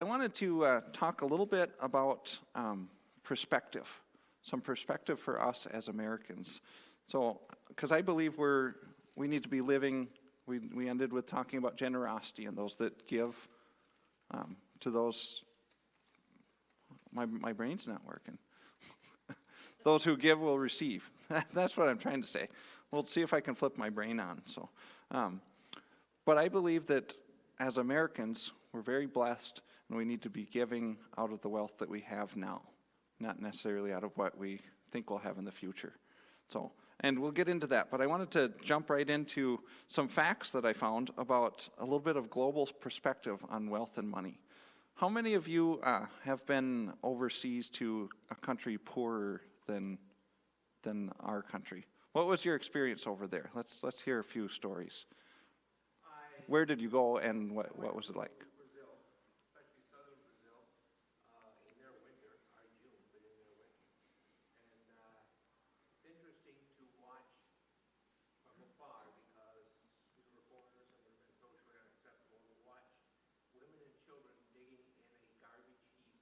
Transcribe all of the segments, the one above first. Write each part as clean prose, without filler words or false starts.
I wanted to talk a little bit about perspective, some perspective for us as Americans. So, because I believe we need to be living, we ended with talking about generosity and those that give to those, my brain's not working. Those who give will receive. That's what I'm trying to say. We'll see if I can flip my brain on. So, but I believe that as Americans, we're very blessed, and we need to be giving out of the wealth that we have now, not necessarily out of what we think we'll have in the future. So, and we'll get into that, but I wanted to jump right into some facts that I found about a little bit of global perspective on wealth and money. How many of you have been overseas to a country poorer than our country? What was your experience over there? Let's hear a few stories. Where did you go, and what was it like? Brazil, especially southern Brazil, in their winter, our June, but in their winter. And it's interesting to watch from afar because we were foreigners and it would have been socially unacceptable to watch women and children digging in a garbage heap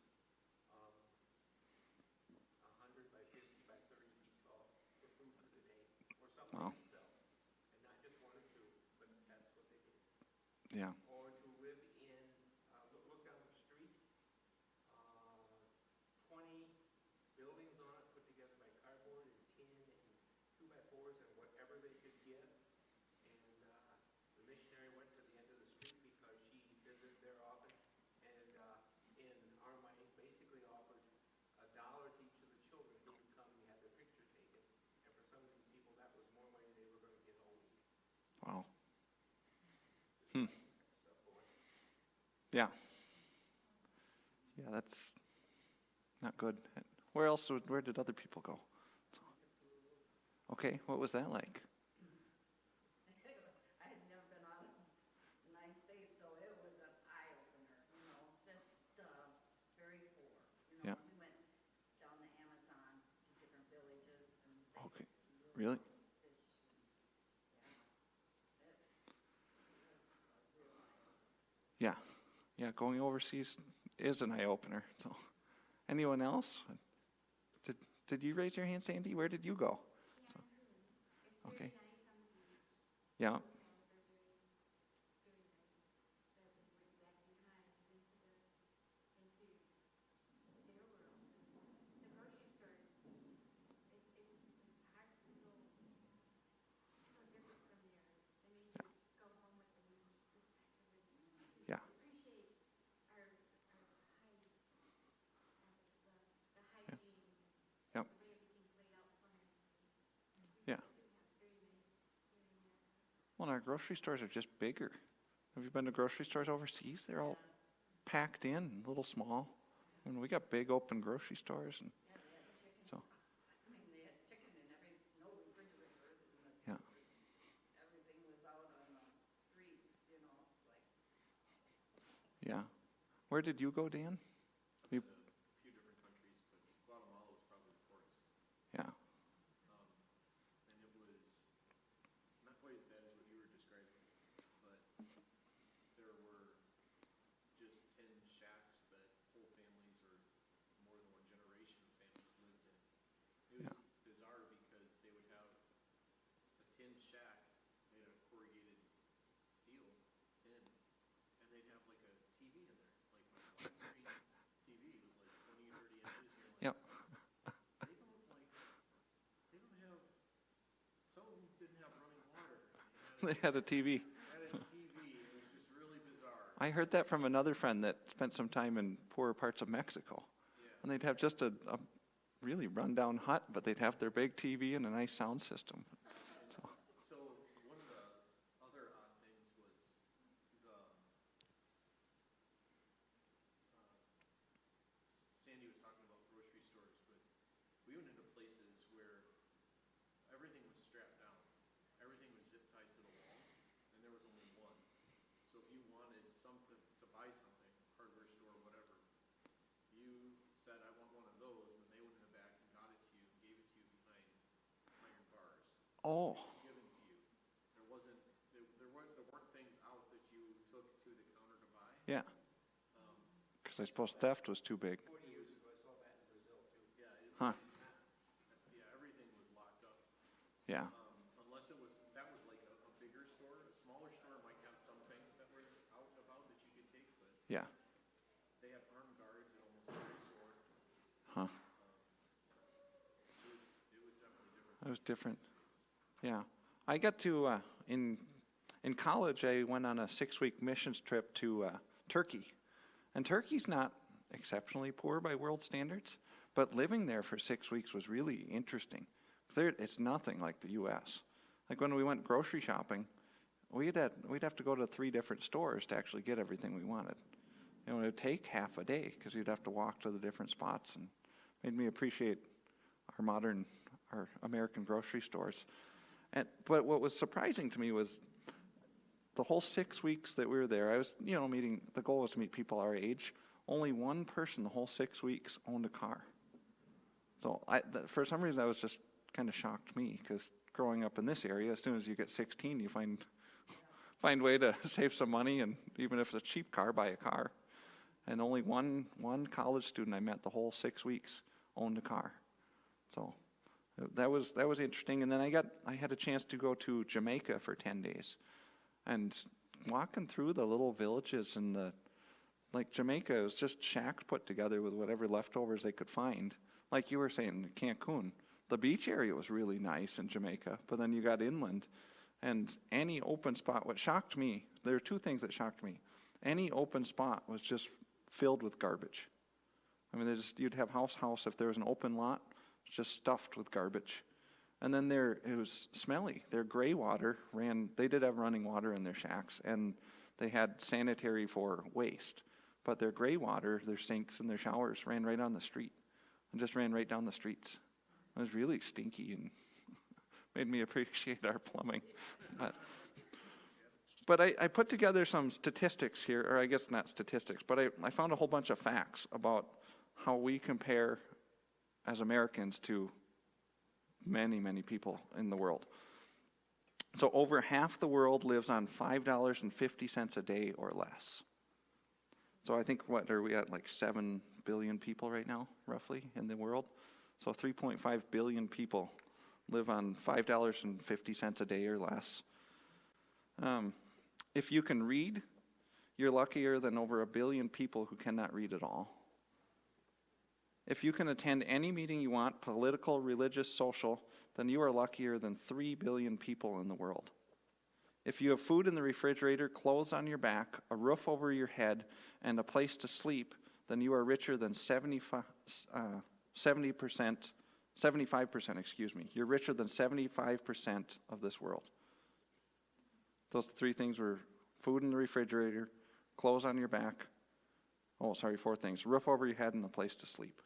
100 by 50 by 30 feet tall for food for the day or something. Wow. And not just one or two, but that's what they did. Yeah. Or to live in, look down the street, 20 buildings on it put together by cardboard and tin and 2x4s and whatever they could get. And the missionary went to the end of the street because she visited there often, and in our money basically offered $1 to each of the children who would come and have their picture taken. And for some of these people, that was more money they were going to get all week. Wow. Yeah. Yeah, that's not good. Where did other people go? Okay, what was that like? I had never been out of the United States, so it was an eye-opener, just very poor. Yeah. We went down the Amazon to different villages and Okay, really? fish. Yeah. Yeah, going overseas is an eye-opener. So, anyone else? Did you raise your hand, Sandy? Where did you go? Yeah, So, it's okay. very nice on the beach. Yeah. The hotels are very, very nice. But we went back in time into their world. The grocery stores, ours is so different from theirs. They make you go home with a new perspective to Yeah. appreciate our high ethics, the Yeah. hygiene, Yep. the way everything's laid out so nicely. Yeah. We have very nice here in America. Well, our grocery stores are just bigger. Have you been to grocery stores overseas? They're all packed in, a little small. I mean, we got big open grocery stores, and Yeah, they had chicken. so They had chicken in no refrigerators in the yeah. stores. Everything was out on the streets, like. Yeah. Where did you go, Dan? A few different countries, but Guatemala was probably the poorest. Yeah. And it was not quite as bad as what you were describing, but there were just 10 shacks that whole families or more than one generation of families lived in. It was bizarre because they would have a tin shack made out of corrugated steel, tin, and they'd have like a TV in there, like a widescreen TV. It was like 20 or 30 inches. And you're Yep. like, they don't have, some of them didn't have running water. They had a TV. Had a TV. It was just really bizarre. I heard that from another friend that spent some time in poorer parts of Mexico. Yeah. And they'd have just a really rundown hut, but they'd have their big TV and a nice sound system. So, So one of the other odd things was Sandy was talking about grocery stores, but we went into places where everything was strapped down. Everything was zip tied to the wall, and there was only one. So if you wanted something to buy something, hardware store, whatever, you said, I want one of those, and they went in the back and got it to you, and gave it to you behind iron bars. oh, Given to you. There weren't things out that you took to the counter to buy. yeah. because I suppose theft was too big. 40 years ago, I saw that in Brazil too. Yeah, it Huh. was, yeah, everything was locked up. Yeah. Unless it was, that was like a bigger store. A smaller store might have some things that were out and about that you could take, but Yeah. they have armed guards at almost every store. Huh. It was definitely different. That was different. Yeah. I got to, in college, I went on a 6-week missions trip to Turkey. And Turkey's not exceptionally poor by world standards, but living there for 6 weeks was really interesting. It's nothing like the U.S. Like when we went grocery shopping, we'd have to go to 3 different stores to actually get everything we wanted. It would take half a day because you'd have to walk to the different spots, and made me appreciate our American grocery stores. But what was surprising to me was the whole 6 weeks that we were there, I was, the goal was to meet people our age. Only one person the whole 6 weeks owned a car. So for some reason, that was just kind of shocked me, because growing up in this area, as soon as you get 16, you find way to save some money, and even if it's a cheap car, buy a car. And only one college student I met the whole 6 weeks owned a car. So that was interesting. And then I had a chance to go to Jamaica for 10 days. And walking through the little villages and like Jamaica was just shacks put together with whatever leftovers they could find. Like you were saying, Cancun, the beach area was really nice in Jamaica, but then you got inland, and any open spot, what shocked me, there are 2 things that shocked me. Any open spot was just filled with garbage. I mean, you'd have house, if there was an open lot, it's just stuffed with garbage. And then it was smelly. Their gray water they did have running water in their shacks, and they had sanitary for waste. But their gray water, their sinks and their showers ran right on the street, and just ran right down the streets. It was really stinky and made me appreciate our plumbing. But I put together some statistics here, or I guess not statistics, but I found a whole bunch of facts about how we compare as Americans to many, many people in the world. So over half the world lives on $5.50 a day or less. So I think, what are we at, like 7 billion people right now, roughly, in the world? So 3.5 billion people live on $5.50 a day or less. If you can read, you're luckier than over 1 billion people who cannot read at all. If you can attend any meeting you want, political, religious, social, then you are luckier than 3 billion people in the world. If you have food in the refrigerator, clothes on your back, a roof over your head, and a place to sleep, then you are richer than 75%. You're richer than 75% of this world. Those 3 things were food in the refrigerator, clothes on your back, 4 things, roof over your head, and a place to sleep.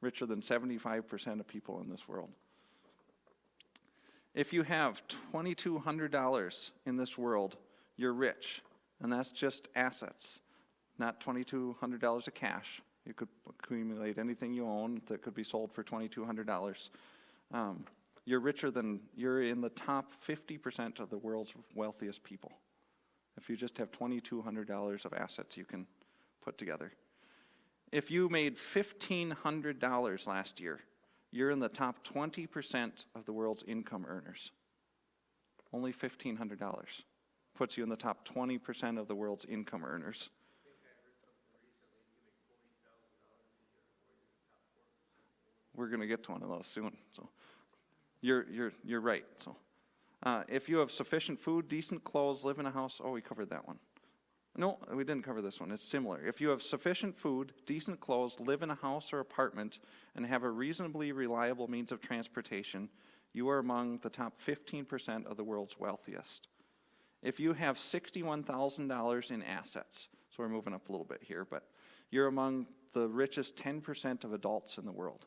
Richer than 75% of people in this world. If you have $2,200 in this world, you're rich, and that's just assets, not $2,200 of cash. You could accumulate anything you own that could be sold for $2,200. You're in the top 50% of the world's wealthiest people. If you just have $2,200 of assets you can put together. If you made $1,500 last year, you're in the top 20% of the world's income earners. Only $1,500 puts you in the top 20% of the world's income earners. We're going to get to one of those soon. So you're right. So if you have sufficient food, decent clothes, live in a house. Oh, we covered that one. No, we didn't cover this one. It's similar. If you have sufficient food, decent clothes, live in a house or apartment, and have a reasonably reliable means of transportation, you are among the top 15% of the world's wealthiest. If you have $61,000 in assets, so we're moving up a little bit here, but you're among the richest 10% of adults in the world.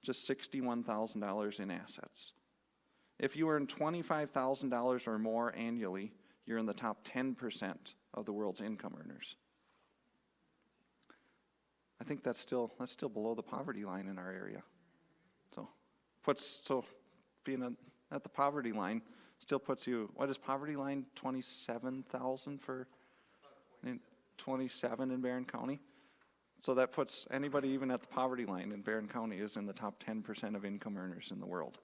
Just $61,000 in assets. If you earn $25,000 or more annually, you're in the top 10% of the world's income earners. I think that's still below the poverty line in our area. So being at the poverty line still puts you, what is poverty line? 27,000 for 27 in Barron County. So that puts anybody even at the poverty line in Barron County is in the top 10% of income earners in the world.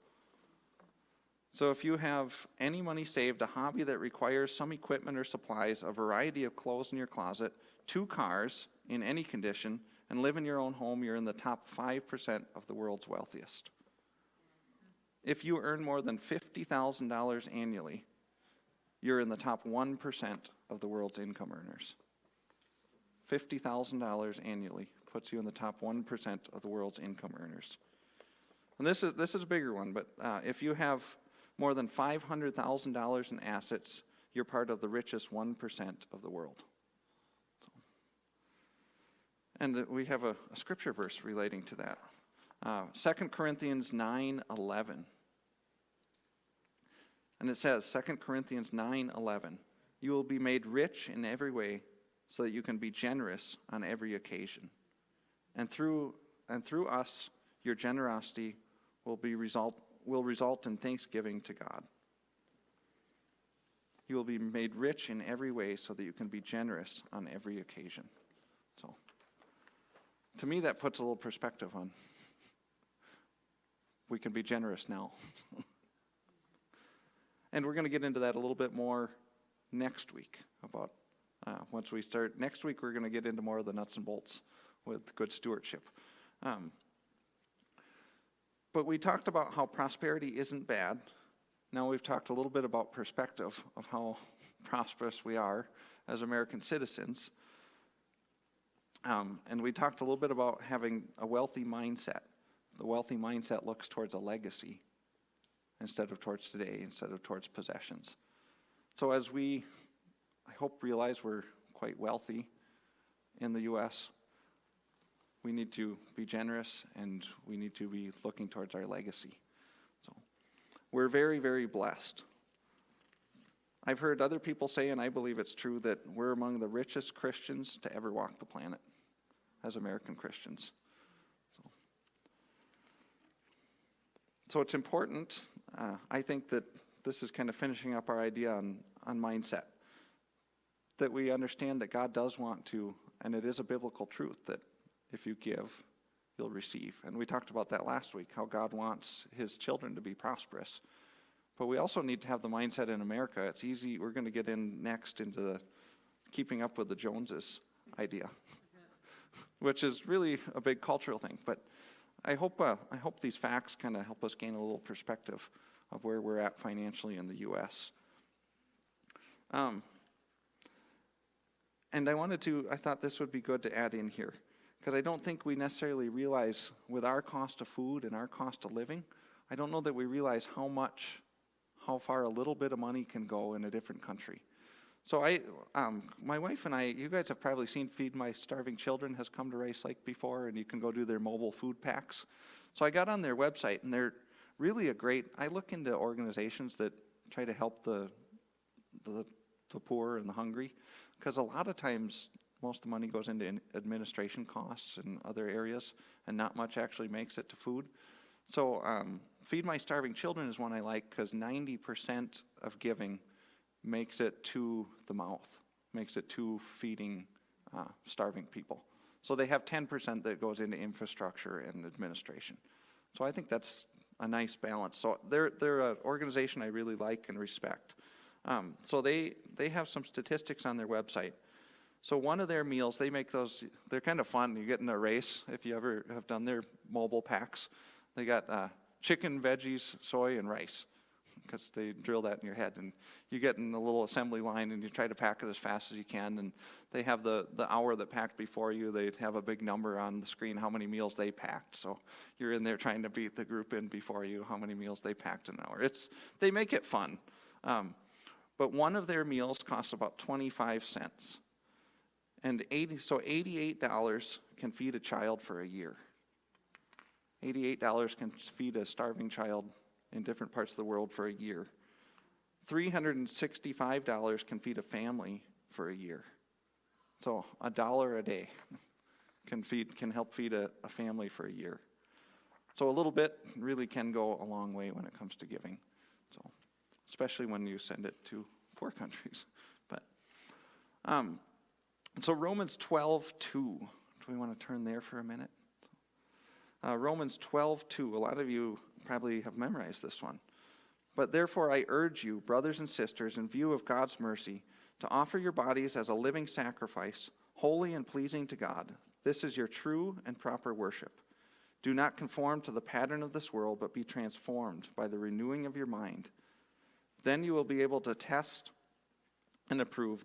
So if you have any money saved, a hobby that requires some equipment or supplies, a variety of clothes in your closet, 2 cars in any condition, and live in your own home, you're in the top 5% of the world's wealthiest. If you earn more than $50,000 annually, you're in the top 1% of the world's income earners. $50,000 annually puts you in the top 1% of the world's income earners. And this is a bigger one, but if you have more than $500,000 in assets, you're part of the richest 1% of the world. So, and we have a scripture verse relating to that. 2 Corinthians 9:11. And it says, 2 Corinthians 9:11, you will be made rich in every way so that you can be generous on every occasion. And through us, your generosity will result in thanksgiving to God. You will be made rich in every way so that you can be generous on every occasion. So, to me, that puts a little perspective on we can be generous now. And we're going to get into that a little bit more next week about once we start. Next week, we're going to get into more of the nuts and bolts with good stewardship. But we talked about how prosperity isn't bad. Now we've talked a little bit about perspective of how prosperous we are as American citizens. And we talked a little bit about having a wealthy mindset. The wealthy mindset looks towards a legacy instead of towards today, instead of towards possessions. So as we, I hope, realize we're quite wealthy in the U.S., we need to be generous and we need to be looking towards our legacy. So we're very, very blessed. I've heard other people say, and I believe it's true, that we're among the richest Christians to ever walk the planet as American Christians. So it's important, I think that this is kind of finishing up our idea on mindset, that we understand that God does want to, and it is a biblical truth, that if you give, you'll receive. And we talked about that last week, how God wants his children to be prosperous. But we also need to have the mindset in America. It's easy, we're going to get in next into the keeping up with the Joneses idea, which is really a big cultural thing. But I hope these facts kind of help us gain a little perspective of where we're at financially in the U.S. And I thought this would be good to add in here, because I don't think we necessarily realize with our cost of food and our cost of living, I don't know that we realize how far a little bit of money can go in a different country. So my wife and I, you guys have probably seen Feed My Starving Children has come to Rice Lake before, and you can go do their mobile food packs. So I got on their website, and they're really I look into organizations that try to help the poor and the hungry, because a lot of times most of the money goes into administration costs and other areas, and not much actually makes it to food. So Feed My Starving Children is one I like, because 90% of giving makes it to the mouth, makes it to feeding starving people. So they have 10% that goes into infrastructure and administration. So I think that's a nice balance. So they're an organization I really like and respect. So they have some statistics on their website. So one of their meals, they make those, they're kind of fun. You get in a race if you ever have done their mobile packs. They got chicken, veggies, soy, and rice, because they drill that in your head, and you get in a little assembly line and you try to pack it as fast as you can, and they have the hour that packed before you. They have a big number on the screen how many meals they packed, so you're in there trying to beat the group in before you how many meals they packed in an hour. They make it fun, but one of their meals costs about 25 cents, and $88 can feed a child for a year. $88 can feed a starving child in different parts of the world for a year. $365 can feed a family for a year. So $1 a day can help feed a family for a year. So a little bit really can go a long way when it comes to giving. So especially when you send it to poor countries. But So Romans 12:2. Do we want to turn there for a minute? Romans 12:2. A lot of you probably have memorized this one. But therefore I urge you, brothers and sisters, in view of God's mercy, to offer your bodies as a living sacrifice, holy and pleasing to God. This is your true and proper worship. Do not conform to the pattern of this world, but be transformed by the renewing of your mind. Then you will be able to test and approve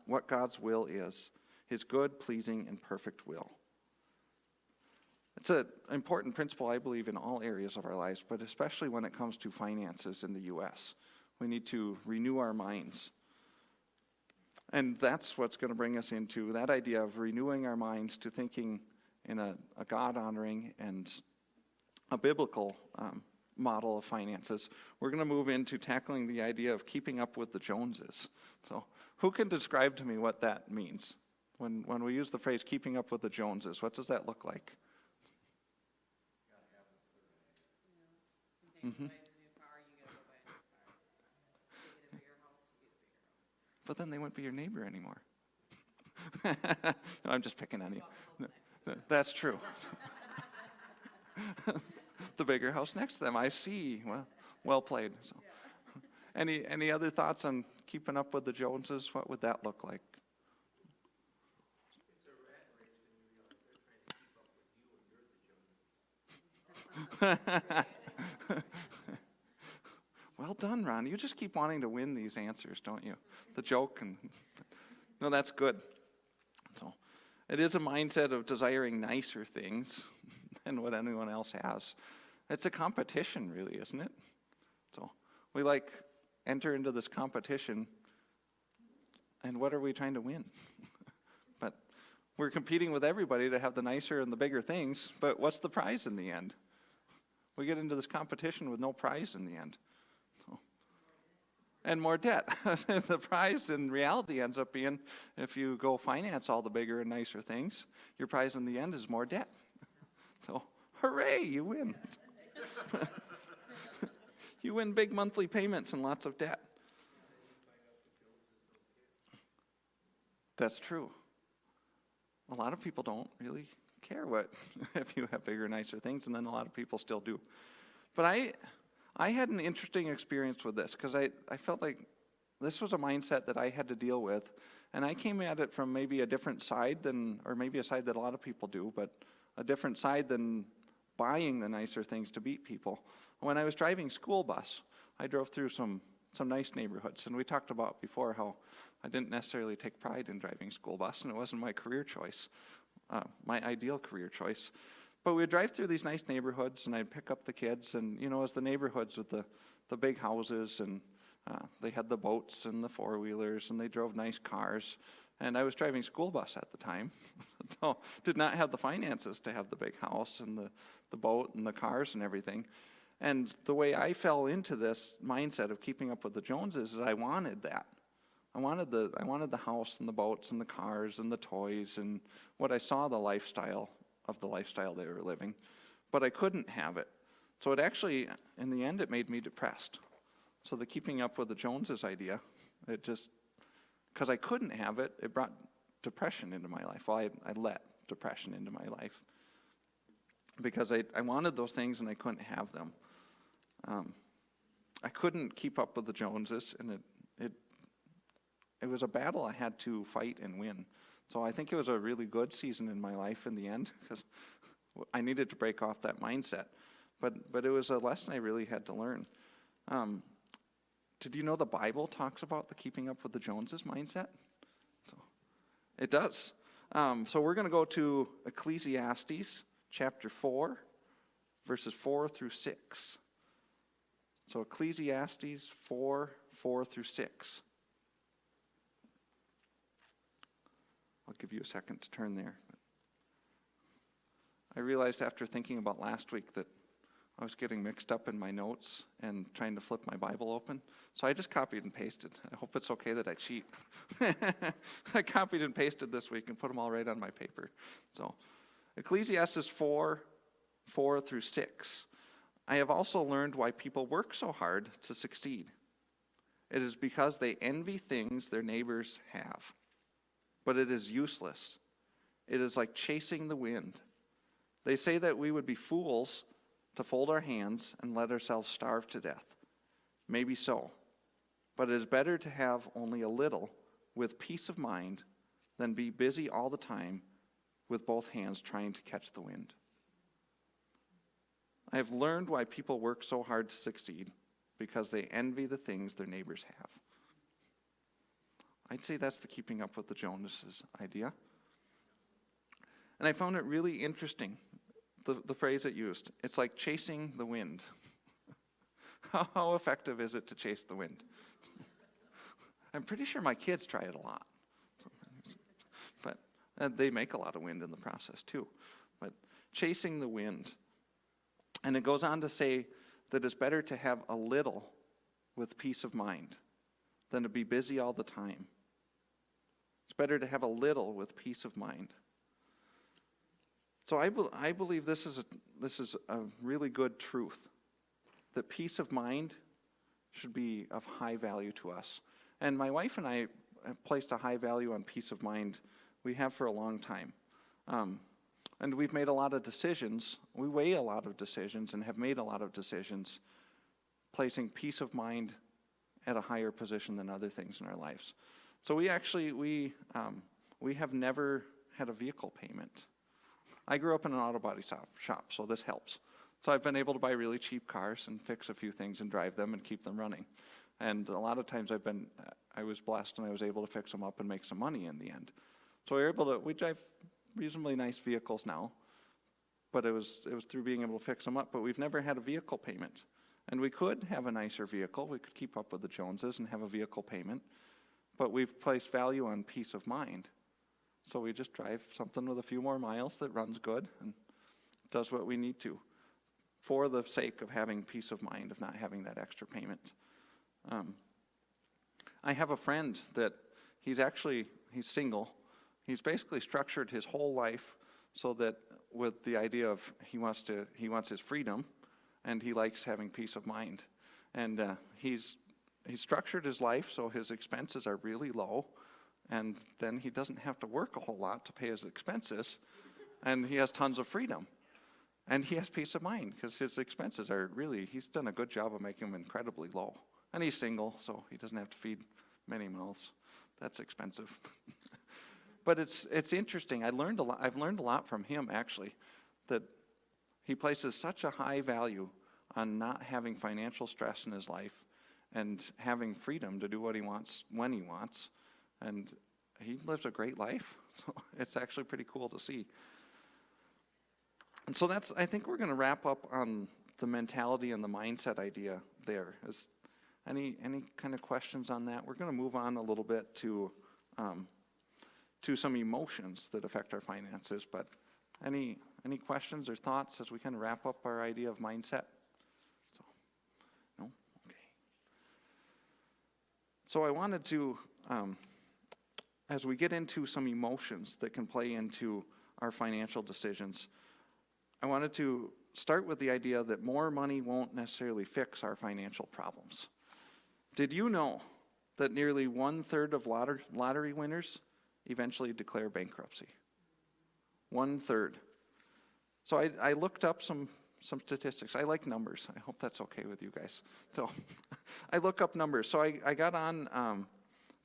what God's will is, his good, pleasing, and perfect will. It's an important principle, I believe, in all areas of our lives, but especially when it comes to finances in the U.S. We need to renew our minds. And that's what's going to bring us into that idea of renewing our minds to thinking in a God-honoring and a biblical model of finances. We're going to move into tackling the idea of keeping up with the Joneses. So who can describe to me what that means? When we use the phrase keeping up with the Joneses, what does that look like? Mm-hmm. Buy a new car, you gotta go buy a new car. They get a bigger house, you get a bigger house. But then they wouldn't be your neighbor anymore. No, I'm just picking on you. No, that's true. The bigger house next to them, I see. Well played. So, any other thoughts on keeping up with the Joneses? What would that look like? It's a rat race when you realize they're trying to keep up with you and you're the Joneses. Well done, Ron. You just keep wanting to win these answers, don't you? The joke no, that's good. So, it is a mindset of desiring nicer things than what anyone else has. It's a competition, really, isn't it? So, we enter into this competition, and what are we trying to win? But we're competing with everybody to have the nicer and the bigger things, but what's the prize in the end? We get into this competition with no prize in the end. So, and more debt. The prize in reality ends up being, if you go finance all the bigger and nicer things, your prize in the end is more debt. So, hooray, you win. You win big monthly payments and lots of debt. That's true. A lot of people don't really care if you have bigger, nicer things, and then a lot of people still do. But I had an interesting experience with this because I felt like this was a mindset that I had to deal with, and I came at it from maybe a different side or maybe a side that a lot of people do, but a different side than buying the nicer things to beat people. When I was driving school bus, I drove through some nice neighborhoods, and we talked about before how I didn't necessarily take pride in driving school bus, and it wasn't my career choice, my ideal career choice. But we would drive through these nice neighborhoods, and I'd pick up the kids, and as the neighborhoods with the big houses, and they had the boats and the four-wheelers, and they drove nice cars. And I was driving school bus at the time, so did not have the finances to have the big house and the boat and the cars and everything. And the way I fell into this mindset of keeping up with the Joneses is I wanted that. I wanted the house and the boats and the cars and the toys and what I saw the lifestyle they were living, but I couldn't have it. So it actually, in the end, it made me depressed. So the keeping up with the Joneses idea, it just, because I couldn't have it, it brought depression into my life. Well, I let depression into my life because I wanted those things and I couldn't have them. I couldn't keep up with the Joneses, and it was a battle I had to fight and win. So I think it was a really good season in my life in the end because I needed to break off that mindset. But it was a lesson I really had to learn. Did you know the Bible talks about the keeping up with the Joneses mindset? So it does. So we're going to go to Ecclesiastes chapter 4, verses 4 through 6. So Ecclesiastes 4 through 6. I'll give you a second to turn there. I realized after thinking about last week that I was getting mixed up in my notes and trying to flip my Bible open. So I just copied and pasted. I hope it's okay that I cheat. I copied and pasted this week and put them all right on my paper. So Ecclesiastes 4 through 6. I have also learned why people work so hard to succeed. It is because they envy things their neighbors have. but it is useless. It is like chasing the wind. They say that we would be fools to fold our hands and let ourselves starve to death. Maybe so. But it is better to have only a little with peace of mind than be busy all the time with both hands trying to catch the wind. I have learned why people work so hard to succeed, because they envy the things their neighbors have. I'd say that's the keeping up with the Joneses idea. And I found it really interesting, the phrase it used. It's like chasing the wind. How effective is it to chase the wind? I'm pretty sure my kids try it a lot. But they make a lot of wind in the process too. But chasing the wind. And it goes on to say that it's better to have a little with peace of mind than to be busy all the time. It's better to have a little with peace of mind. So I believe this is a really good truth, that peace of mind should be of high value to us. And my wife and I have placed a high value on peace of mind. We have for a long time. And we've made a lot of decisions. We weigh a lot of decisions and have made a lot of decisions placing peace of mind at a higher position than other things in our lives. So we have never had a vehicle payment. I grew up in an auto body shop, so this helps. So I've been able to buy really cheap cars and fix a few things and drive them and keep them running. And a lot of times I was blessed and I was able to fix them up and make some money in the end. So we drive reasonably nice vehicles now, but it was through being able to fix them up. But we've never had a vehicle payment. And we could have a nicer vehicle. We could keep up with the Joneses and have a vehicle payment. But we've placed value on peace of mind. So we just drive something with a few more miles that runs good and does what we need to for the sake of having peace of mind, of not having that extra payment. I have a friend that he's single. He's basically structured his whole life so that with the idea of he wants his freedom and he likes having peace of mind. And he's structured his life so his expenses are really low, and then he doesn't have to work a whole lot to pay his expenses, and he has tons of freedom. And he has peace of mind because his expenses he's done a good job of making them incredibly low. And he's single, so he doesn't have to feed many mouths. That's expensive. But it's interesting. I've learned a lot from him, actually, that he places such a high value on not having financial stress in his life and having freedom to do what he wants when he wants. And he lives a great life. So it's actually pretty cool to see. And so I think we're going to wrap up on the mentality and the mindset idea there. Is any kind of questions on that? We're going to move on a little bit to some emotions that affect our finances, but any questions or thoughts as we kind of wrap up our idea of mindset? So, no? Okay. So I wanted to, as we get into some emotions that can play into our financial decisions, I wanted to start with the idea that more money won't necessarily fix our financial problems. Did you know that nearly 1/3 of lottery winners eventually declare bankruptcy? 1/3. So I looked up some statistics. I like numbers. I hope that's okay with you guys. So I look up numbers. So I got on,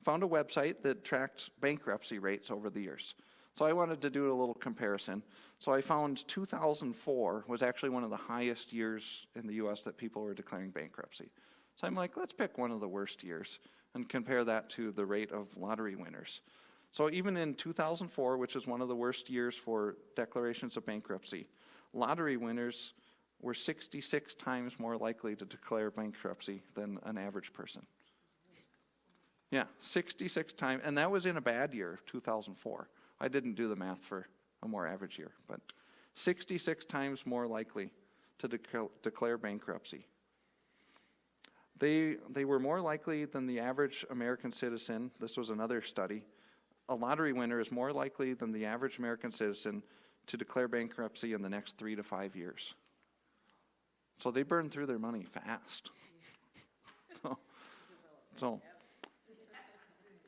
found a website that tracked bankruptcy rates over the years. So I wanted to do a little comparison. So I found 2004 was actually one of the highest years in the U.S. that people were declaring bankruptcy. So I'm like, let's pick one of the worst years and compare that to the rate of lottery winners. So even in 2004, which is one of the worst years for declarations of bankruptcy, lottery winners were 66 times more likely to declare bankruptcy than an average person. Yeah, 66 times, and that was in a bad year, 2004. I didn't do the math for a more average year, but 66 times more likely to declare bankruptcy. They were more likely than the average American citizen. This was another study. A lottery winner is more likely than the average American citizen to declare bankruptcy in the next 3 to 5 years. So they burn through their money fast. So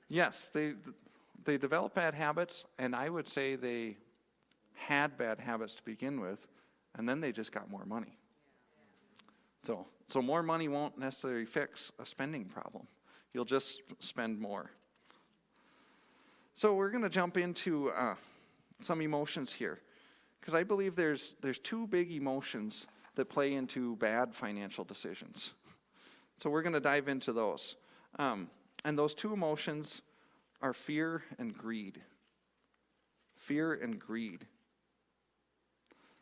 yes, they they develop bad habits, and I would say they had bad habits to begin with, and then they just got more money. So more money won't necessarily fix a spending problem. You'll just spend more. So we're going to jump into some emotions here, because I believe there's two big emotions that play into bad financial decisions. So we're going to dive into those. And those two emotions are fear and greed. Fear and greed.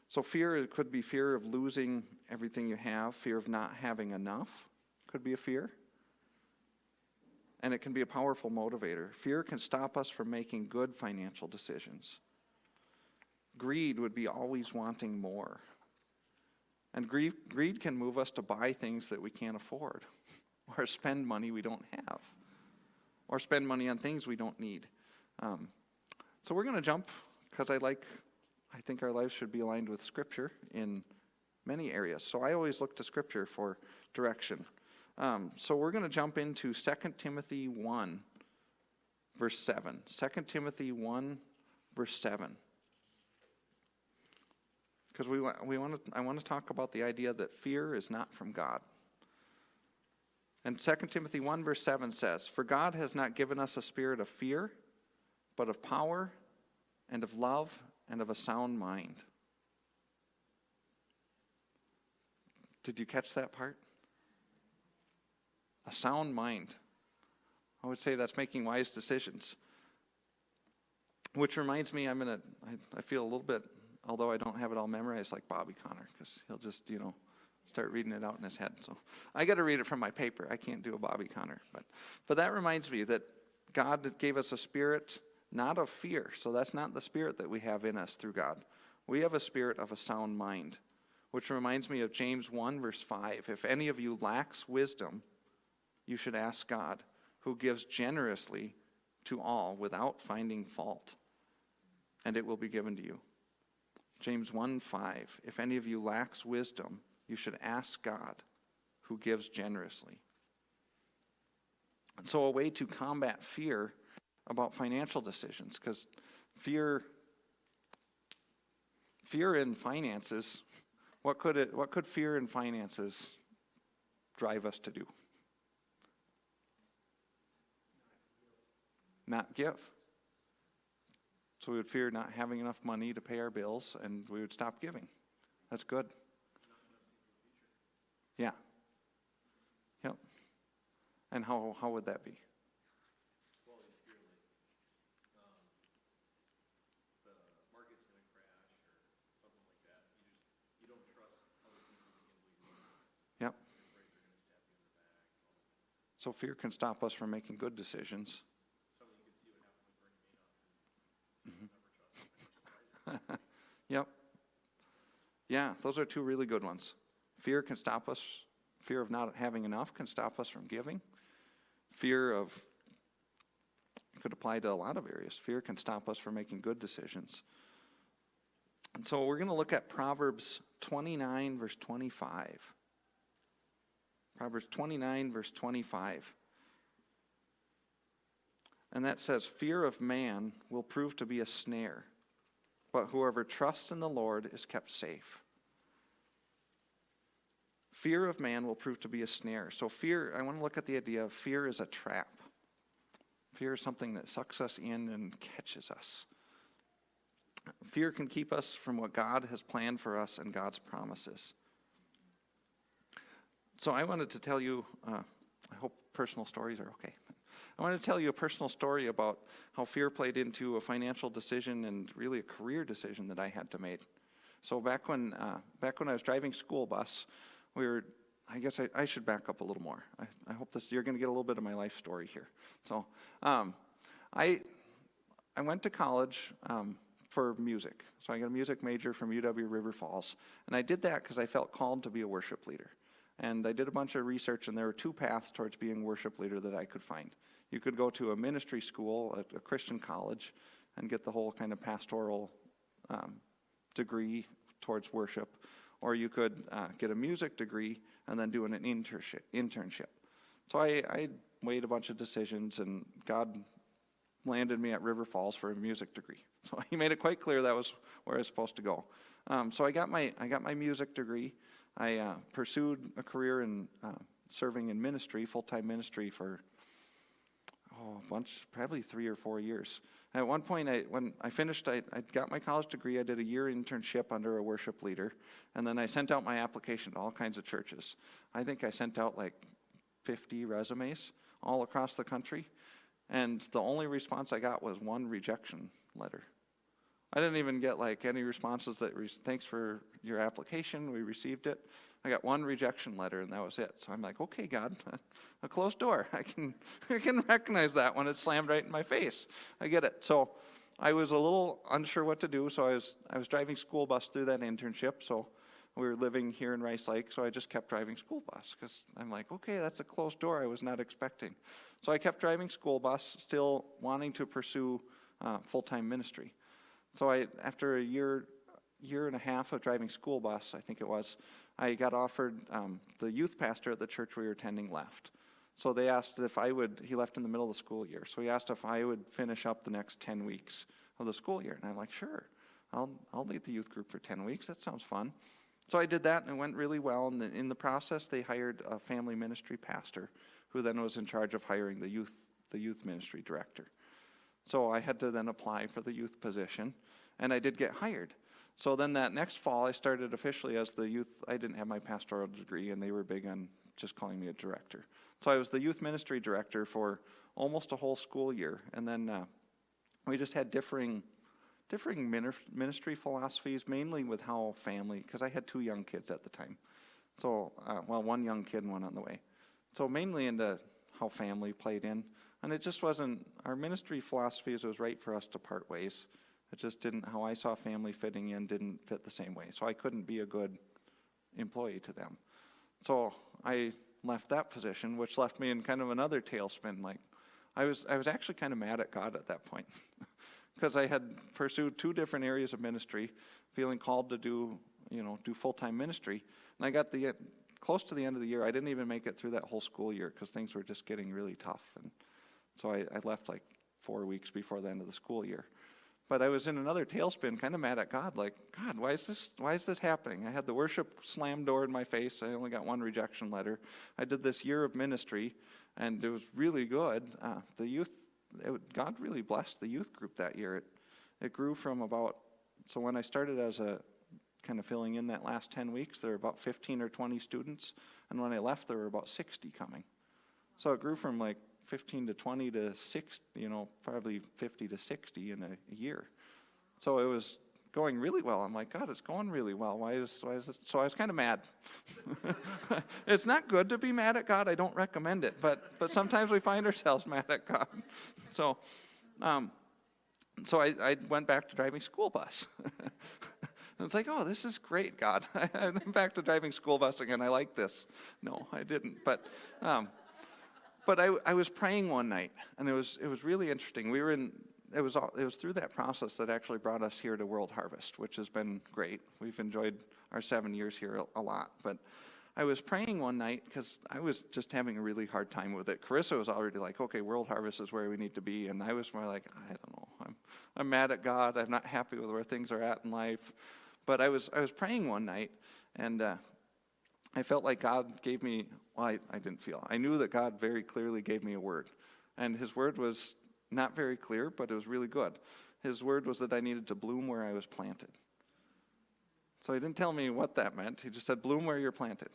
So fear, it could be fear of losing everything you have, fear of not having enough could be a fear. And it can be a powerful motivator. Fear can stop us from making good financial decisions. Greed would be always wanting more. And greed can move us to buy things that we can't afford, or spend money we don't have, or spend money on things we don't need. So we're going to jump, because I think our lives should be aligned with Scripture in many areas. So I always look to Scripture for direction. So we're going to jump into 2 Timothy 1, verse 7. 2 Timothy 1, verse 7. Because I want to talk about the idea that fear is not from God. And 2 Timothy 1, verse 7 says, "For God has not given us a spirit of fear, but of power and of love and of a sound mind." Did you catch that part? A sound mind. I would say that's making wise decisions. Which reminds me, I feel a little bit, although I don't have it all memorized, like Bobby Connor, because he'll just, start reading it out in his head. So I got to read it from my paper. I can't do a Bobby Connor. But that reminds me that God gave us a spirit not of fear. So that's not the spirit that we have in us through God. We have a spirit of a sound mind, which reminds me of James 1, verse 5. "If any of you lacks wisdom, you should ask God, who gives generously to all without finding fault, and it will be given to you." James 1:5. "If any of you lacks wisdom, you should ask God, who gives generously." And so a way to combat fear about financial decisions, because fear in finances, what could fear in finances drive us to do? Not give. So we would fear not having enough money to pay our bills, and we would stop giving. That's good. Yeah. Yep. And how would that be? Well, if you're like, the market's going to crash or something like that, you don't trust other people to give you money. Yep. You're afraid they're going to stab you in the back, all that kind of stuff. So fear can stop us from making good decisions. So you can see what happened with Bernie Madoff, and never trust financial advisors. Yep. Yeah, those are two really good ones. Fear can stop us. Fear of not having enough can stop us from giving. It could apply to a lot of areas. Fear can stop us from making good decisions. And so we're going to look at Proverbs 29, verse 25. Proverbs 29, verse 25. And that says, "Fear of man will prove to be a snare, but whoever trusts in the Lord is kept safe." Fear of man will prove to be a snare. So I want to look at the idea of fear as a trap. Fear is something that sucks us in and catches us. Fear can keep us from what God has planned for us and God's promises. So I wanted to tell you, I hope personal stories are okay. I wanted to tell you a personal story about how fear played into a financial decision and really a career decision that I had to make. So back when I was driving school bus, I guess I should back up a little more. I hope you're going to get a little bit of my life story here. So I went to college for music. So I got a music major from UW River Falls. And I did that because I felt called to be a worship leader. And I did a bunch of research, and there were two paths towards being a worship leader that I could find. You could go to a ministry school at a Christian college and get the whole kind of pastoral degree towards worship, or you could get a music degree and then do an internship. So I weighed a bunch of decisions, and God landed me at River Falls for a music degree. So he made it quite clear that was where I was supposed to go. So I got my music degree. I pursued a career in serving in ministry, full-time ministry for a bunch, probably 3 or 4 years. At one point, when I finished, I got my college degree. I did a year internship under a worship leader, and then I sent out my application to all kinds of churches. I think I sent out like 50 resumes all across the country, and the only response I got was one rejection letter. I didn't even get like any responses that, thanks for your application, we received it. I got one rejection letter, and that was it. So I'm like, okay, God, a closed door. I can recognize that when it's slammed right in my face. I get it. So I was a little unsure what to do, so I was driving school bus through that internship. So we were living here in Rice Lake, so I just kept driving school bus because I'm like, okay, that's a closed door I was not expecting. So I kept driving school bus, still wanting to pursue full-time ministry. So after a year and a half of driving school bus, I think it was, I got offered, the youth pastor at the church we were attending left. So they asked if I would, he left in the middle of the school year, so he asked if I would finish up the next 10 weeks of the school year. And I'm like, sure, I'll lead the youth group for 10 weeks, that sounds fun. So I did that, and it went really well. And in the process, they hired a family ministry pastor, who then was in charge of hiring the youth ministry director. So I had to then apply for the youth position, and I did get hired. So then that next fall, I started officially as the youth. I didn't have my pastoral degree, and they were big on just calling me a director. So I was the youth ministry director for almost a whole school year, and then we just had differing ministry philosophies, mainly with how family, because I had 2 young kids at the time. So, one young kid and one on the way. So mainly into how family played in, and it just wasn't, our ministry philosophies was right for us to part ways. It just didn't, how I saw family fitting in didn't fit the same way. So I couldn't be a good employee to them. So I left that position, which left me in kind of another tailspin. Like, I was actually kind of mad at God at that point because I had pursued 2 different areas of ministry, feeling called to do full-time ministry. And I got close to the end of the year. I didn't even make it through that whole school year because things were just getting really tough. And so I left like 4 weeks before the end of the school year. But I was in another tailspin, kind of mad at God, like, God, why is this happening? I had the worship slam door in my face. I only got 1 rejection letter. I did this year of ministry, and it was really good. God really blessed the youth group that year. It grew from so when I started as a kind of filling in that last 10 weeks, there were about 15 or 20 students, and when I left, there were about 60 coming. So it grew from like 15 to 20 to 6, probably 50 to 60 in a year. So it was going really well. I'm like, God, it's going really well. Why is this? So I was kind of mad. It's not good to be mad at God. I don't recommend it. But sometimes we find ourselves mad at God. So I went back to driving school bus. And it's like, oh, this is great, God. I'm back to driving school bus again. I like this. No, I didn't. But I was praying one night, and it was really interesting. It was through that process that actually brought us here to World Harvest, which has been great. We've enjoyed our 7 years here a lot. But I was praying one night because I was just having a really hard time with it. Carissa was already like, okay, World Harvest is where we need to be, and I was more like, I don't know. I'm mad at God. I'm not happy with where things are at in life. But I was praying one night, and I felt like God gave me, I didn't feel. I knew that God very clearly gave me a word. And his word was not very clear, but it was really good. His word was that I needed to bloom where I was planted. So he didn't tell me what that meant. He just said, bloom where you're planted.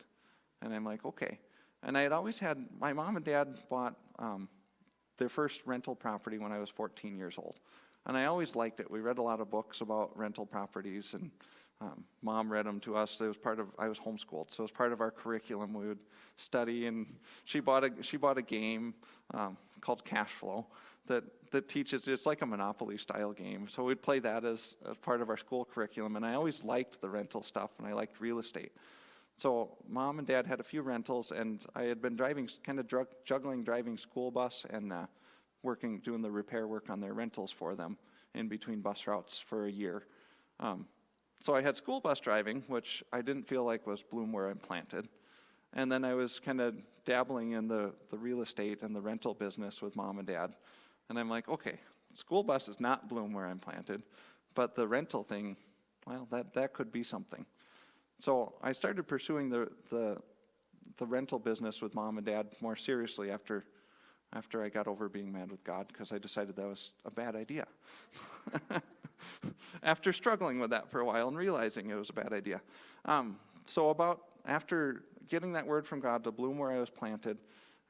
And I'm like, okay. And I had always had, my mom and dad bought their first rental property when I was 14 years old. And I always liked it. We read a lot of books about rental properties, and Mom read them to us. I was homeschooled, so it was part of our curriculum. We would study, and she bought a game called Cash Flow that teaches. It's like a Monopoly style game. So we'd play that as part of our school curriculum. And I always liked the rental stuff, and I liked real estate. So Mom and Dad had a few rentals, and I had been juggling driving school bus and doing the repair work on their rentals for them in between bus routes for a year. So I had school bus driving, which I didn't feel like was bloom where I'm planted. And then I was kind of dabbling in the real estate and the rental business with Mom and Dad. And I'm like, okay, school buses not bloom where I'm planted, but the rental thing, well, that could be something. So I started pursuing the rental business with Mom and Dad more seriously after I got over being mad with God, because I decided that was a bad idea. After struggling with that for a while and realizing it was a bad idea. So about after getting that word from God to bloom where I was planted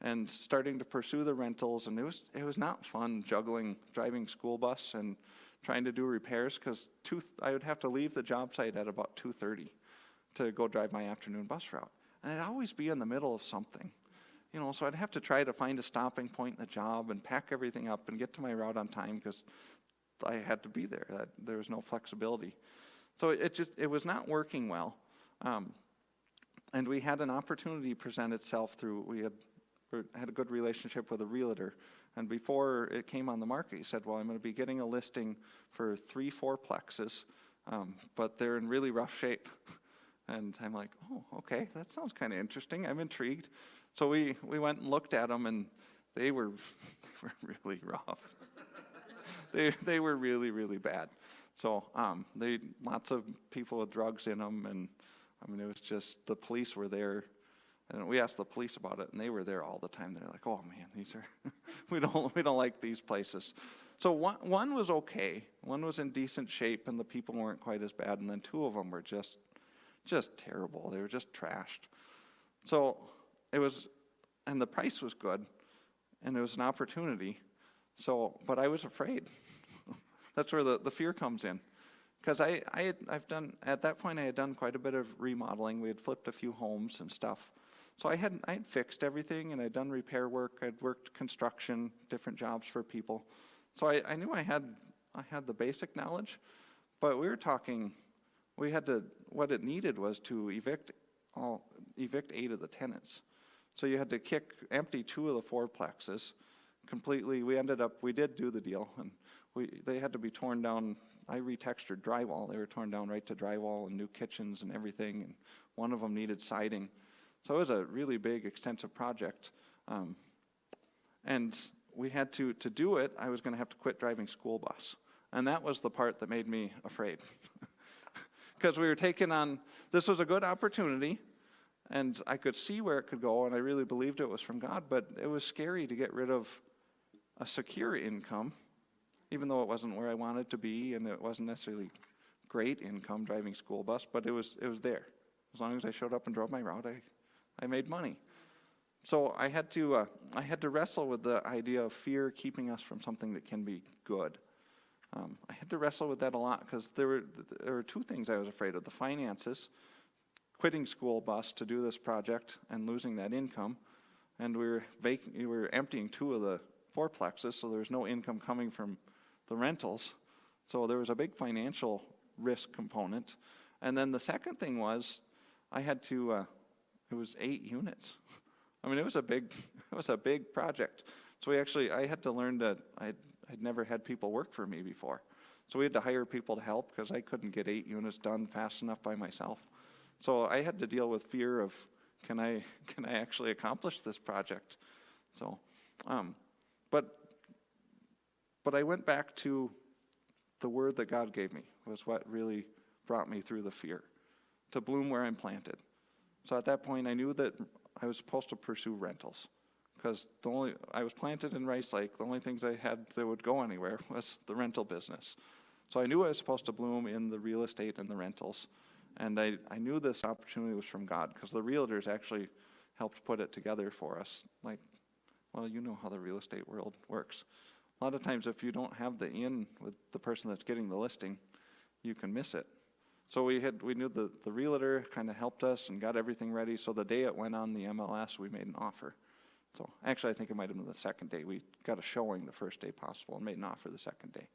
and starting to pursue the rentals, and it was not fun juggling driving school bus and trying to do repairs, because I would have to leave the job site at about 2:30 to go drive my afternoon bus route. And I'd always be in the middle of something. So I'd have to try to find a stopping point in the job and pack everything up and get to my route on time, because I had to be there. There was no flexibility. So it was not working well. And we had an opportunity present itself we had a good relationship with a realtor. And before it came on the market, he said, well, I'm going to be getting a listing for 3 fourplexes, but they're in really rough shape. And I'm like, oh, okay, that sounds kind of interesting. I'm intrigued. So we went and looked at them, and they were really rough. They were really, really bad. So lots of people with drugs in them, and I mean, it was just, the police were there, and we asked the police about it, and they were there all the time. They're like, oh man, these are we don't like these places. So one was okay, one was in decent shape, and the people weren't quite as bad, and then 2 of them were just terrible. They were just trashed. So it was, and the price was good, and it was an opportunity. So, but I was afraid. That's where the fear comes in. Because I've done, at that point, I had done quite a bit of remodeling. We had flipped a few homes and stuff. So I had fixed everything, and I'd done repair work. I'd worked construction, different jobs for people. So I knew I had the basic knowledge, but we were talking, what it needed was to evict 8 of the tenants. So you had to empty 2 of the fourplexes completely. We did do the deal, and they had to be torn down. I retextured drywall. They were torn down right to drywall and new kitchens and everything, and one of them needed siding. So it was a really big, extensive project. And we had to do it, I was going to have to quit driving school bus. And that was the part that made me afraid. Because we were taking on, this was a good opportunity, and I could see where it could go, and I really believed it was from God, but it was scary to get rid of a secure income, even though it wasn't where I wanted to be, and it wasn't necessarily great income driving school bus, but it was there. As long as I showed up and drove my route, I made money. So I had to wrestle with the idea of fear keeping us from something that can be good. I had to wrestle with that a lot, because there were 2 things I was afraid of: the finances, quitting school bus to do this project and losing that income, and we were emptying 2 of the fourplexes, so there was no income coming from the rentals. So there was a big financial risk component. And then the second thing was, I had to. It was 8 units. I mean, it was a big project. So I had to learn that I'd never had people work for me before. So we had to hire people to help, because I couldn't get 8 units done fast enough by myself. So I had to deal with fear of, can I actually accomplish this project? So, but I went back to the word that God gave me, was what really brought me through the fear, to bloom where I'm planted. So at that point, I knew that I was supposed to pursue rentals, because I was planted in Rice Lake. The only things I had that would go anywhere was the rental business. So I knew I was supposed to bloom in the real estate and the rentals, and I knew this opportunity was from God, because the realtors actually helped put it together for us. Like, well, you know how the real estate world works. A lot of times, if you don't have the in with the person that's getting the listing, you can miss it. So we knew the realtor kind of helped us and got everything ready. So the day it went on the MLS, we made an offer. So actually, I think it might have been the second day. We got a showing the first day possible and made an offer the second day.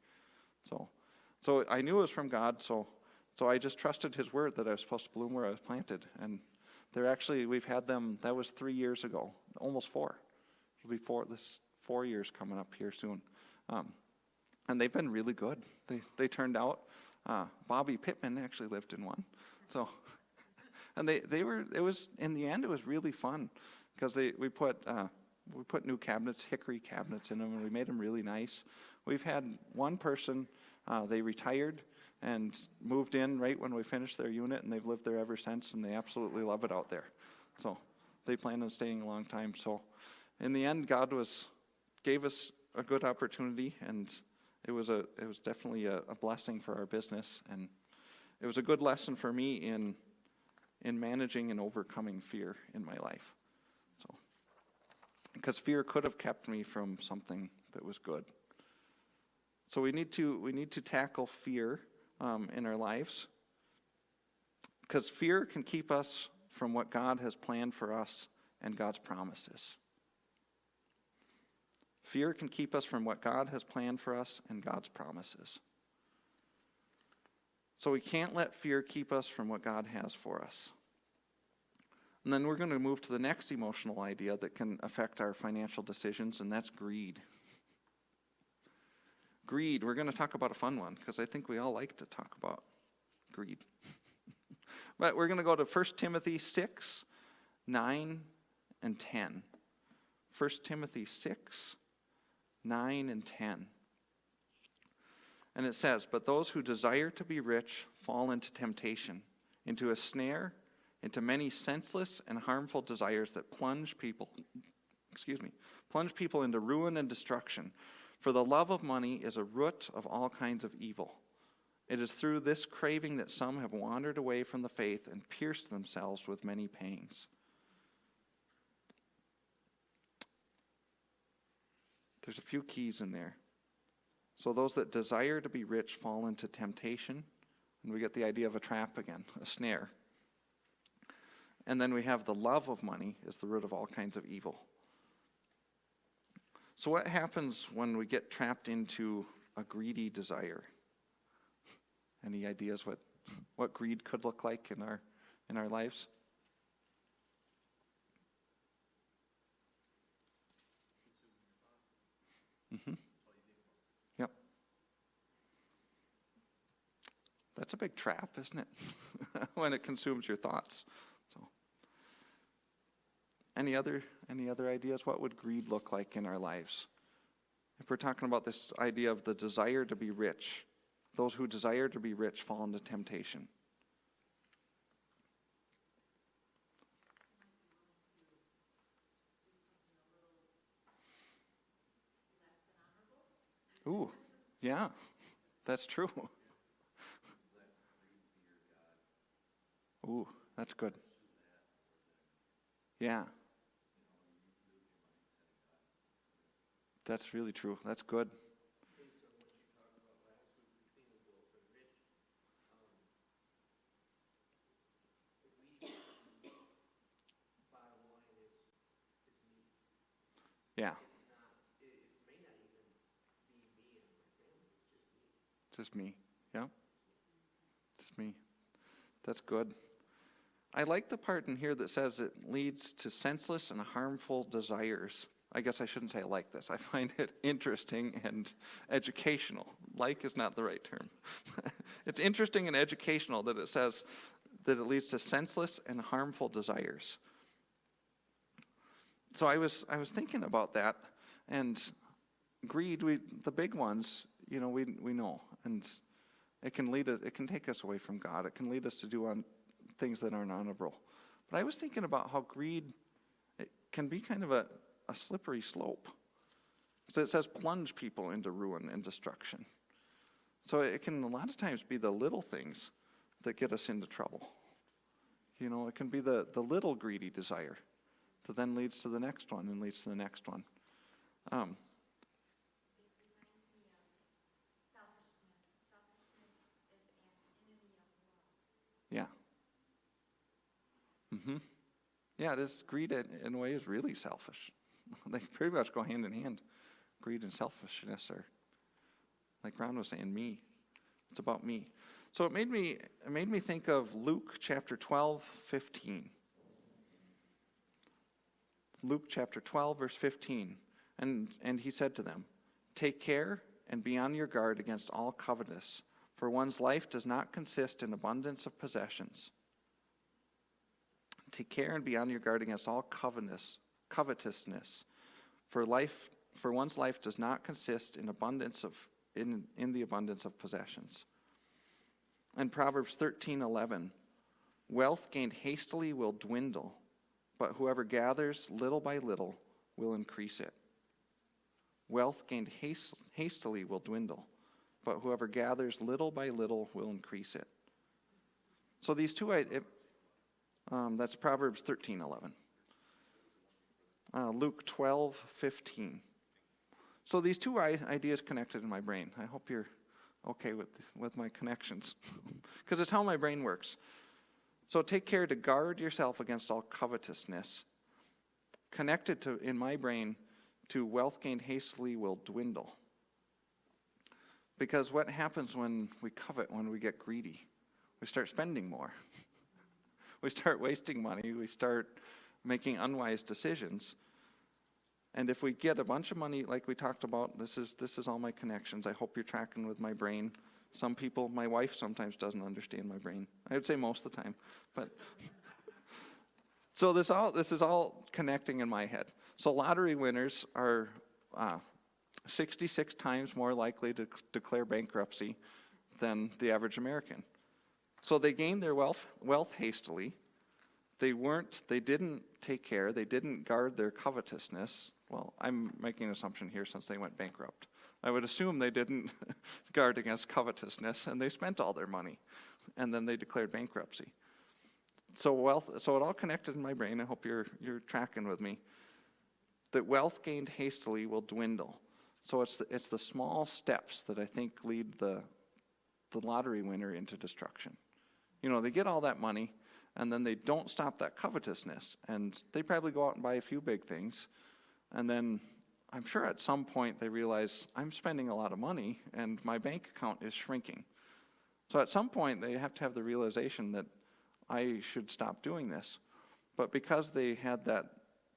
So I knew it was from God. So I just trusted His word that I was supposed to bloom where I was planted. And we've had them. That was 3 years ago, almost 4. It'll be 4 years coming up here soon. And they've been really good. They turned out. Bobby Pittman actually lived in one. So, and it was, in the end, it was really fun, because we put new cabinets, hickory cabinets in them, and we made them really nice. We've had one person, they retired and moved in right when we finished their unit, and they've lived there ever since, and they absolutely love it out there. So they plan on staying a long time. So in the end, God gave us a good opportunity, and it was definitely a blessing for our business, and it was a good lesson for me in managing and overcoming fear in my life. So, because fear could have kept me from something that was good. So we need to tackle fear in our lives, because fear can keep us from what God has planned for us and God's promises. Fear can keep us from what God has planned for us and God's promises. So we can't let fear keep us from what God has for us. And then we're going to move to the next emotional idea that can affect our financial decisions, and that's greed. Greed, we're going to talk about a fun one, because I think we all like to talk about greed. But we're going to go to 1 Timothy 6, 9, and 10. 1 Timothy 6, 9, and 10. And it says, "But those who desire to be rich fall into temptation, into a snare, into many senseless and harmful desires that plunge people into ruin and destruction. For the love of money is a root of all kinds of evil. It is through this craving that some have wandered away from the faith and pierced themselves with many pangs." There's a few keys in there. So those that desire to be rich fall into temptation, and we get the idea of a trap again, a snare. And then we have the love of money is the root of all kinds of evil. So what happens when we get trapped into a greedy desire? Any ideas what greed could look like in our lives? Mm-hmm. Yep. That's a big trap, isn't it? When it consumes your thoughts. So, any other ideas? What would greed look like in our lives? If we're talking about this idea of the desire to be rich, those who desire to be rich fall into temptation. Ooh, yeah, that's true. Ooh, that's good. Yeah. That's really true. That's good. Based on what you talked about last week between the wealth and rich, the greedy bottom line is me. Yeah, It's not, it may not even be me and my family, it's just me. just me. Yeah, just me. That's good. I like the part in here that says it leads to senseless and harmful desires. I guess I shouldn't say I like this. I find it interesting and educational. Like is not the right term. It's interesting and educational that it says that it leads to senseless and harmful desires. So I was thinking about that, and greed, the big ones, we know, and it can take us away from God. It can lead us to do things that aren't honorable. But I was thinking about how greed, it can be kind of a slippery slope. So it says plunge people into ruin and destruction. So it can a lot of times be the little things that get us into trouble. It can be the little greedy desire that then leads to the next one and leads to the next one. It reminds me of selfishness. Selfishness is an enemy of love. Yeah. Mm-hmm. Yeah, it is. Greed in a way is really selfish. They pretty much go hand in hand. Greed and selfishness are, like Ron was saying, me. It's about me. So it made me think of Luke chapter 12, 15. Luke chapter 12, verse 15. And he said to them, "Take care and be on your guard against all covetousness, for one's life does not consist in abundance of possessions." Take care and be on your guard against all covetousness, for life for one's life does not consist in the abundance of possessions. And Proverbs 13:11, wealth gained hastily will dwindle, but whoever gathers little by little will increase it. Wealth gained hastily will dwindle, but whoever gathers little by little will increase it. So these two, that's Proverbs 13:11. Luke 12:15. So these two ideas connected in my brain. I hope you're okay with my connections, because it's how my brain works. So take care to guard yourself against all covetousness. Connected to, in my brain, to wealth gained hastily will dwindle. Because what happens when we covet, when we get greedy? We start spending more. We start wasting money. We start making unwise decisions. And if we get a bunch of money, like we talked about, this is all my connections. I hope you're tracking with my brain. Some people, my wife sometimes doesn't understand my brain. I would say most of the time. But so this is all connecting in my head. So lottery winners are 66 times more likely to declare bankruptcy than the average American. So they gained their wealth hastily. They didn't take care. They didn't guard their covetousness. Well, I'm making an assumption here since they went bankrupt. I would assume they didn't guard against covetousness, and they spent all their money, and then they declared bankruptcy. So it all connected in my brain. I hope you're tracking with me. That wealth gained hastily will dwindle. So it's the small steps that I think lead the lottery winner into destruction. They get all that money, and then they don't stop that covetousness, and they probably go out and buy a few big things, and then I'm sure at some point they realize, I'm spending a lot of money, and my bank account is shrinking. So at some point they have to have the realization that I should stop doing this. But because they had that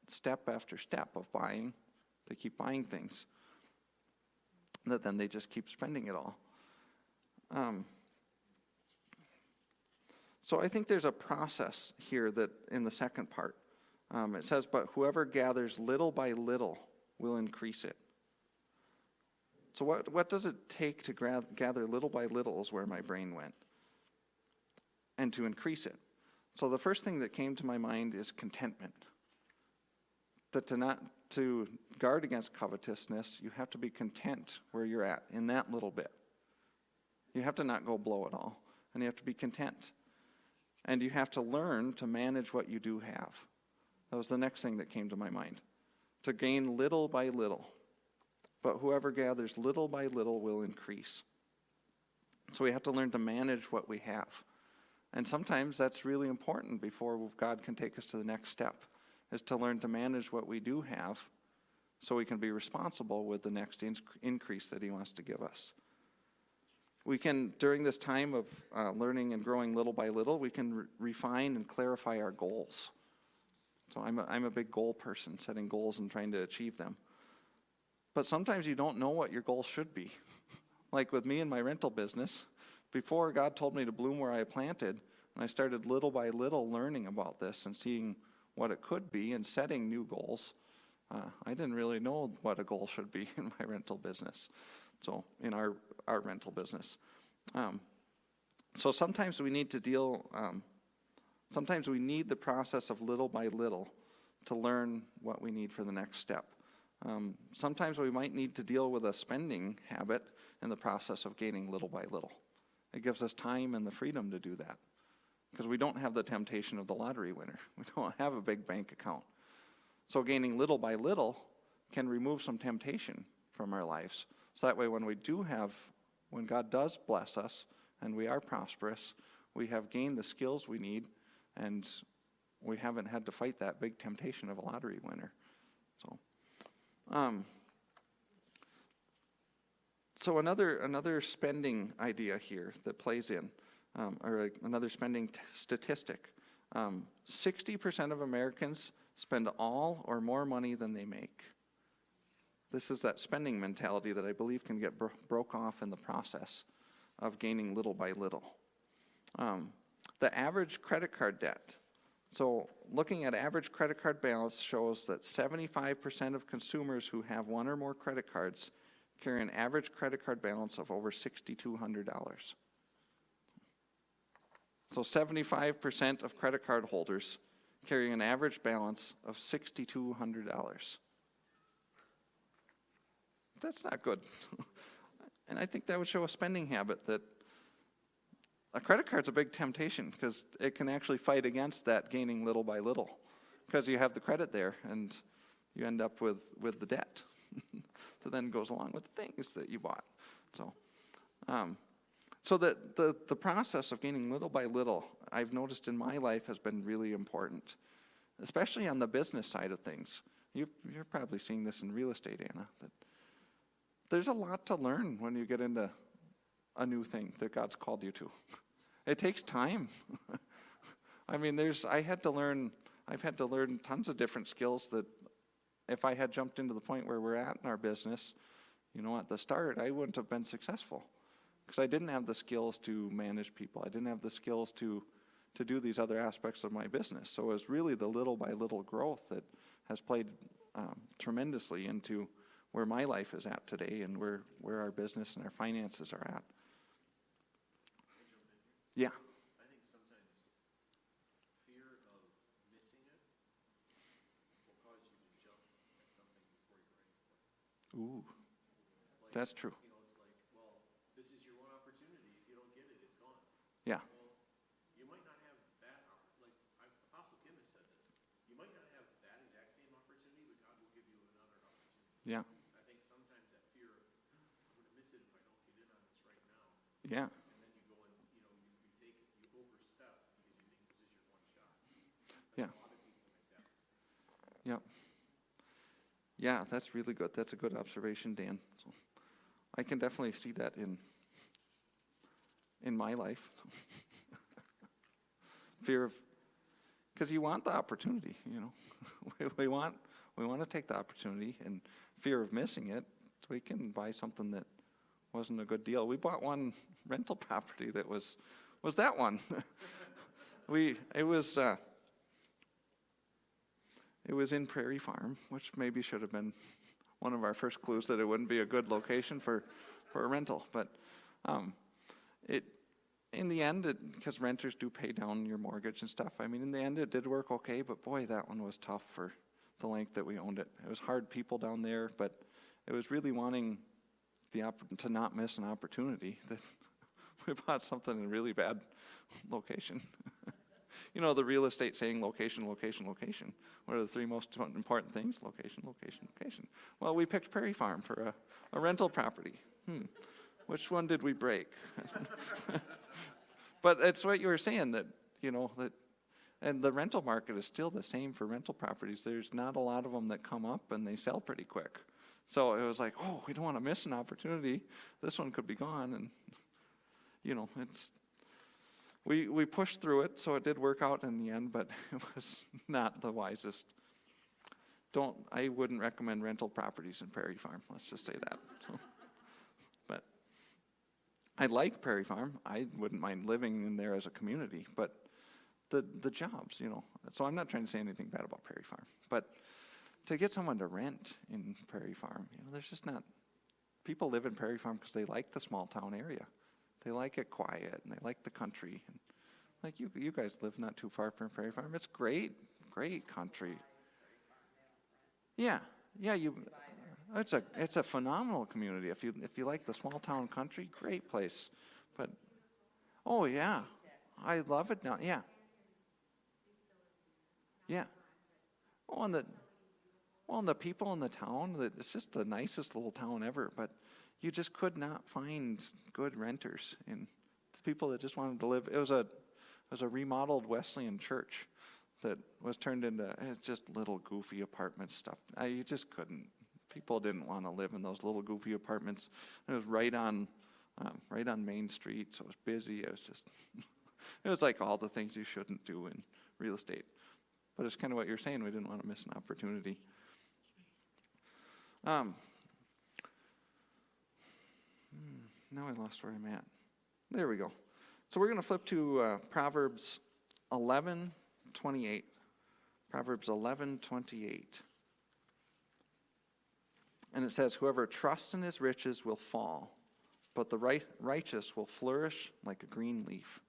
step after step of buying, they keep buying things, that then they just keep spending it all. So I think there's a process here that in the second part, it says, but whoever gathers little by little will increase it. So what does it take to gather little by little is where my brain went, and to increase it. So the first thing that came to my mind is contentment. That to guard against covetousness, you have to be content where you're at in that little bit. You have to not go blow it all, and you have to be content. And you have to learn to manage what you do have. That was the next thing that came to my mind. To gain little by little. But whoever gathers little by little will increase. So we have to learn to manage what we have. And sometimes that's really important before God can take us to the next step, is to learn to manage what we do have so we can be responsible with the next increase that he wants to give us. We can, during this time of learning and growing little by little, we can refine and clarify our goals. So I'm a big goal person, setting goals and trying to achieve them. But sometimes you don't know what your goals should be. Like with me and my rental business, before God told me to bloom where I planted, and I started little by little learning about this and seeing what it could be and setting new goals, I didn't really know what a goal should be in my rental business. So in our rental business. So sometimes we need to sometimes we need the process of little by little to learn what we need for the next step. Sometimes we might need to deal with a spending habit in the process of gaining little by little. It gives us time and the freedom to do that, because we don't have the temptation of the lottery winner. We don't have a big bank account. So gaining little by little can remove some temptation from our lives. So that way when God does bless us and we are prosperous, we have gained the skills we need, and we haven't had to fight that big temptation of a lottery winner. So another spending idea here that plays in, or another spending statistic. 60% of Americans spend all or more money than they make. This is that spending mentality that I believe can get broke off in the process of gaining little by little. The average credit card debt. So looking at average credit card balance shows that 75% of consumers who have one or more credit cards carry an average credit card balance of over $6,200. So 75% of credit card holders carry an average balance of $6,200. That's not good. And I think that would show a spending habit that a credit card's a big temptation because it can actually fight against that gaining little by little because you have the credit there and you end up with the debt that then goes along with the things that you bought. So the process of gaining little by little, I've noticed in my life, has been really important, especially on the business side of things. You're probably seeing this in real estate, Anna, that there's a lot to learn when you get into a new thing that God's called you to. It takes time. I mean, I've had to learn tons of different skills that if I had jumped into the point where we're at in our business, at the start, I wouldn't have been successful because I didn't have the skills to manage people. I didn't have the skills to do these other aspects of my business. So it was really the little by little growth that has played tremendously into where my life is at today and where our business and our finances are at. Yeah. I think sometimes fear of missing it will cause you to jump at something before you're ready for it. Ooh, Like, that's true. It's like, well, this is your one opportunity. If you don't get it, it's gone. Yeah. Well, you might not have that, Apostle Kim has said this. You might not have that exact same opportunity, but God will give you another opportunity. Yeah. I think sometimes that fear of, I'm going to miss it if I don't get in on this right now. Yeah. And then you go and, you overstep because you think this is your one shot. Yeah. A lot of people make that mistake. Yeah. Yeah, that's really good. That's a good observation, Dan. So I can definitely see that in my life. Fear of, because you want the opportunity, we want to take the opportunity, and fear of missing it, so we can buy something that wasn't a good deal. We bought one rental property that was that one. It was in Prairie Farm, which maybe should have been one of our first clues that it wouldn't be a good location for a rental. But in the end, because renters do pay down your mortgage and stuff, I mean, in the end, it did work okay, but boy, that one was tough for the length that we owned it. It was hard people down there, but it was really wanting to not miss an opportunity that we bought something in a really bad location. The real estate saying location, location, location. What are the three most important things? Location, location, location. Well, we picked Prairie Farm for a rental property. Which one did we break? But it's what you were saying that and the rental market is still the same for rental properties. There's not a lot of them that come up and they sell pretty quick. So it was like, we don't want to miss an opportunity. This one could be gone, and we pushed through it, so it did work out in the end, but it was not the wisest. I wouldn't recommend rental properties in Prairie Farm, let's just say that. So, but I like Prairie Farm. I wouldn't mind living in there as a community, but the jobs, So I'm not trying to say anything bad about Prairie Farm, but to get someone to rent in Prairie Farm, there's just not. People live in Prairie Farm because they like the small town area. They like it quiet, and they like the country. And like you guys live not too far from Prairie Farm. It's great country. Yeah. It's a phenomenal community. If you like the small town country, great place. But oh yeah, I love it now. Yeah. Yeah. Oh, and the people in the town, it's just the nicest little town ever. But you just could not find good renters and people that just wanted to live. It was a remodeled Wesleyan church that was turned into just little goofy apartment stuff. You just couldn't. People didn't want to live in those little goofy apartments. It was right on Main Street, so it was busy. It was just, it was like all the things you shouldn't do in real estate. But it's kind of what you're saying. We didn't want to miss an opportunity. Now I lost where I'm at. There we go. So we're going to flip to Proverbs 11, 11:28. Proverbs 11:28. And it says, whoever trusts in his riches will fall, but the righteous will flourish like a green leaf.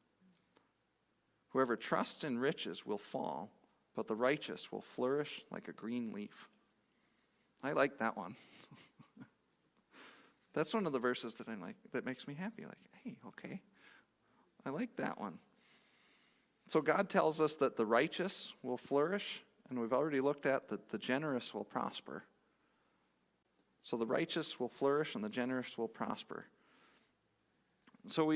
Whoever trusts in riches will fall, but the righteous will flourish like a green leaf. I like that one. That's one of the verses that I like, that makes me happy. Like, hey, okay, I like that one. So God tells us that the righteous will flourish, and we've already looked at that the generous will prosper. So the righteous will flourish and the generous will prosper. So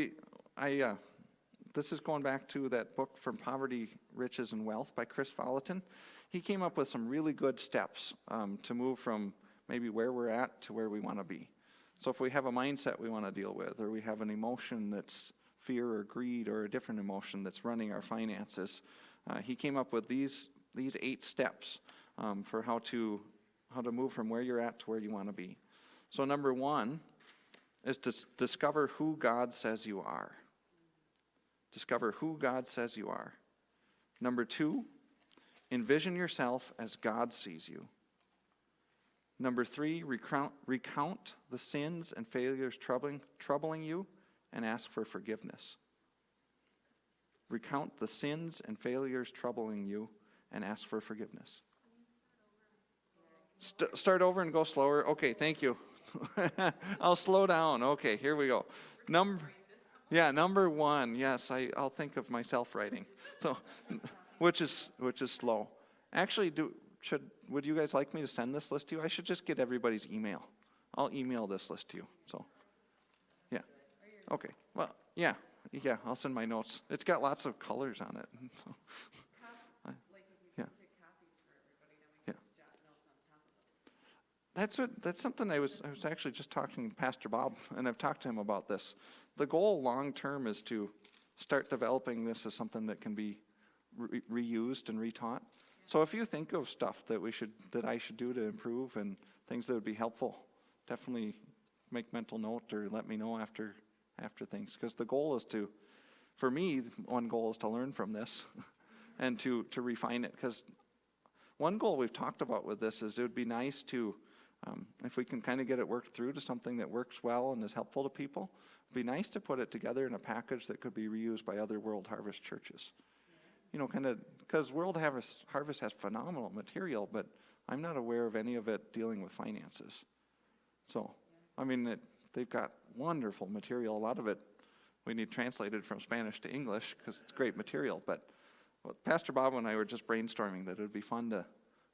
this is going back to that book From Poverty, Riches, and Wealth by Chris Vallotton. He came up with some really good steps to move from maybe where we're at to where we want to be. So if we have a mindset we want to deal with, or we have an emotion that's fear or greed or a different emotion that's running our finances, he came up with these 8 steps for how to move from where you're at to where you want to be. So number 1 is to discover who God says you are. Discover who God says you are. Number 2, envision yourself as God sees you. Number 3, recount the sins and failures troubling you and ask for forgiveness. Recount the sins and failures troubling you and ask for forgiveness. Start over and go slower. Okay, thank you. I'll slow down. Okay, here we go. Number 1. Yes, I'll think of myself writing. So, which is slow. Actually, would you guys like me to send this list to you? I should just get everybody's email. I'll email this list to you. So, yeah. Okay. Well, yeah. I'll send my notes. It's got lots of colors on it. So, Like if you yeah. did copies for everybody, then we can jot notes on top of those. That's something I was actually just talking to Pastor Bob, and I've talked to him about this. The goal long term is to start developing this as something that can be reused and retaught. So if you think of stuff that I should do to improve and things that would be helpful, definitely make mental note or let me know after things. Because the goal is for me, one goal is to learn from this and to refine it. Because one goal we've talked about with this is it would be nice to, if we can kind of get it worked through to something that works well and is helpful to people, it'd be nice to put it together in a package that could be reused by other World Harvest churches. Kind of, because World Harvest has phenomenal material, but I'm not aware of any of it dealing with finances. So, I mean, they've got wonderful material. A lot of it we need translated from Spanish to English because it's great material. But Pastor Bob and I were just brainstorming that it would be fun to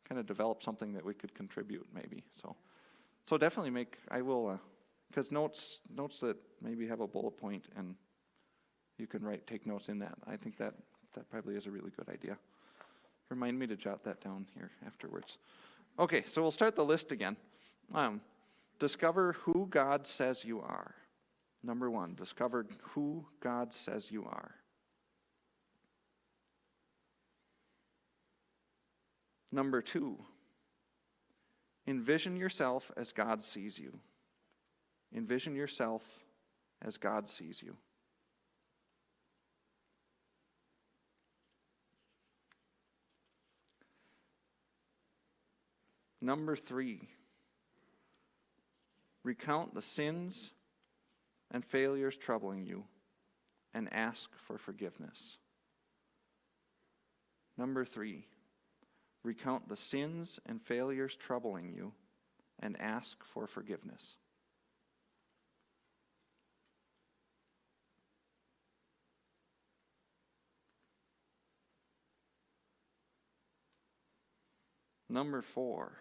kind of develop something that we could contribute maybe. So definitely I will, because notes that maybe have a bullet point and you can take notes in that. I think that probably is a really good idea. Remind me to jot that down here afterwards. Okay, so we'll start the list again. Discover who God says you are. Number 1, discover who God says you are. Number 2, envision yourself as God sees you. Envision yourself as God sees you. Number 3, recount the sins and failures troubling you and ask for forgiveness. Number 3, recount the sins and failures troubling you and ask for forgiveness. Number 4,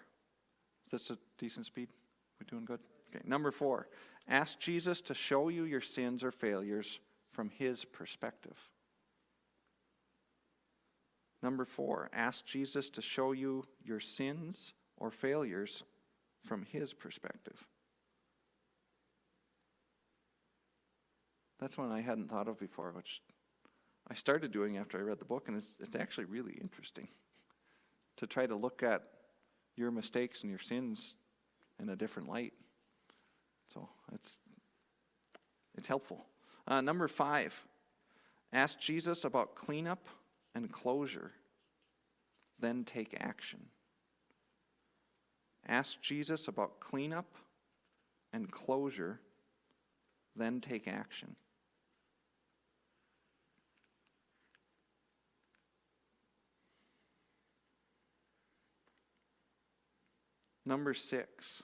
is this a decent speed? We doing good? Okay. Number 4, ask Jesus to show you your sins or failures from his perspective. Number 4, ask Jesus to show you your sins or failures from his perspective. That's one I hadn't thought of before, which I started doing after I read the book, and it's actually really interesting to try to look at your mistakes and your sins in a different light. So it's helpful. Number 5, ask Jesus about cleanup and closure then take action. Ask Jesus about cleanup and closure, then take action. Number 6,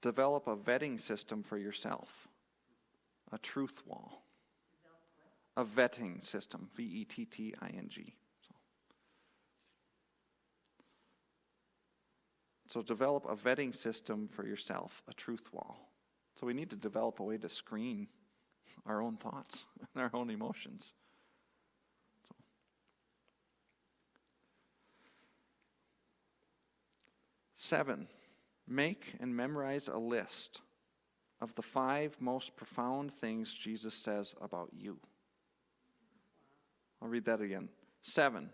develop a vetting system for yourself, a truth wall. A vetting system, vetting. So develop a vetting system for yourself, a truth wall. So we need to develop a way to screen our own thoughts and our own emotions. 7, make and memorize a list of the 5 most profound things Jesus says about you. I'll read that again. 7,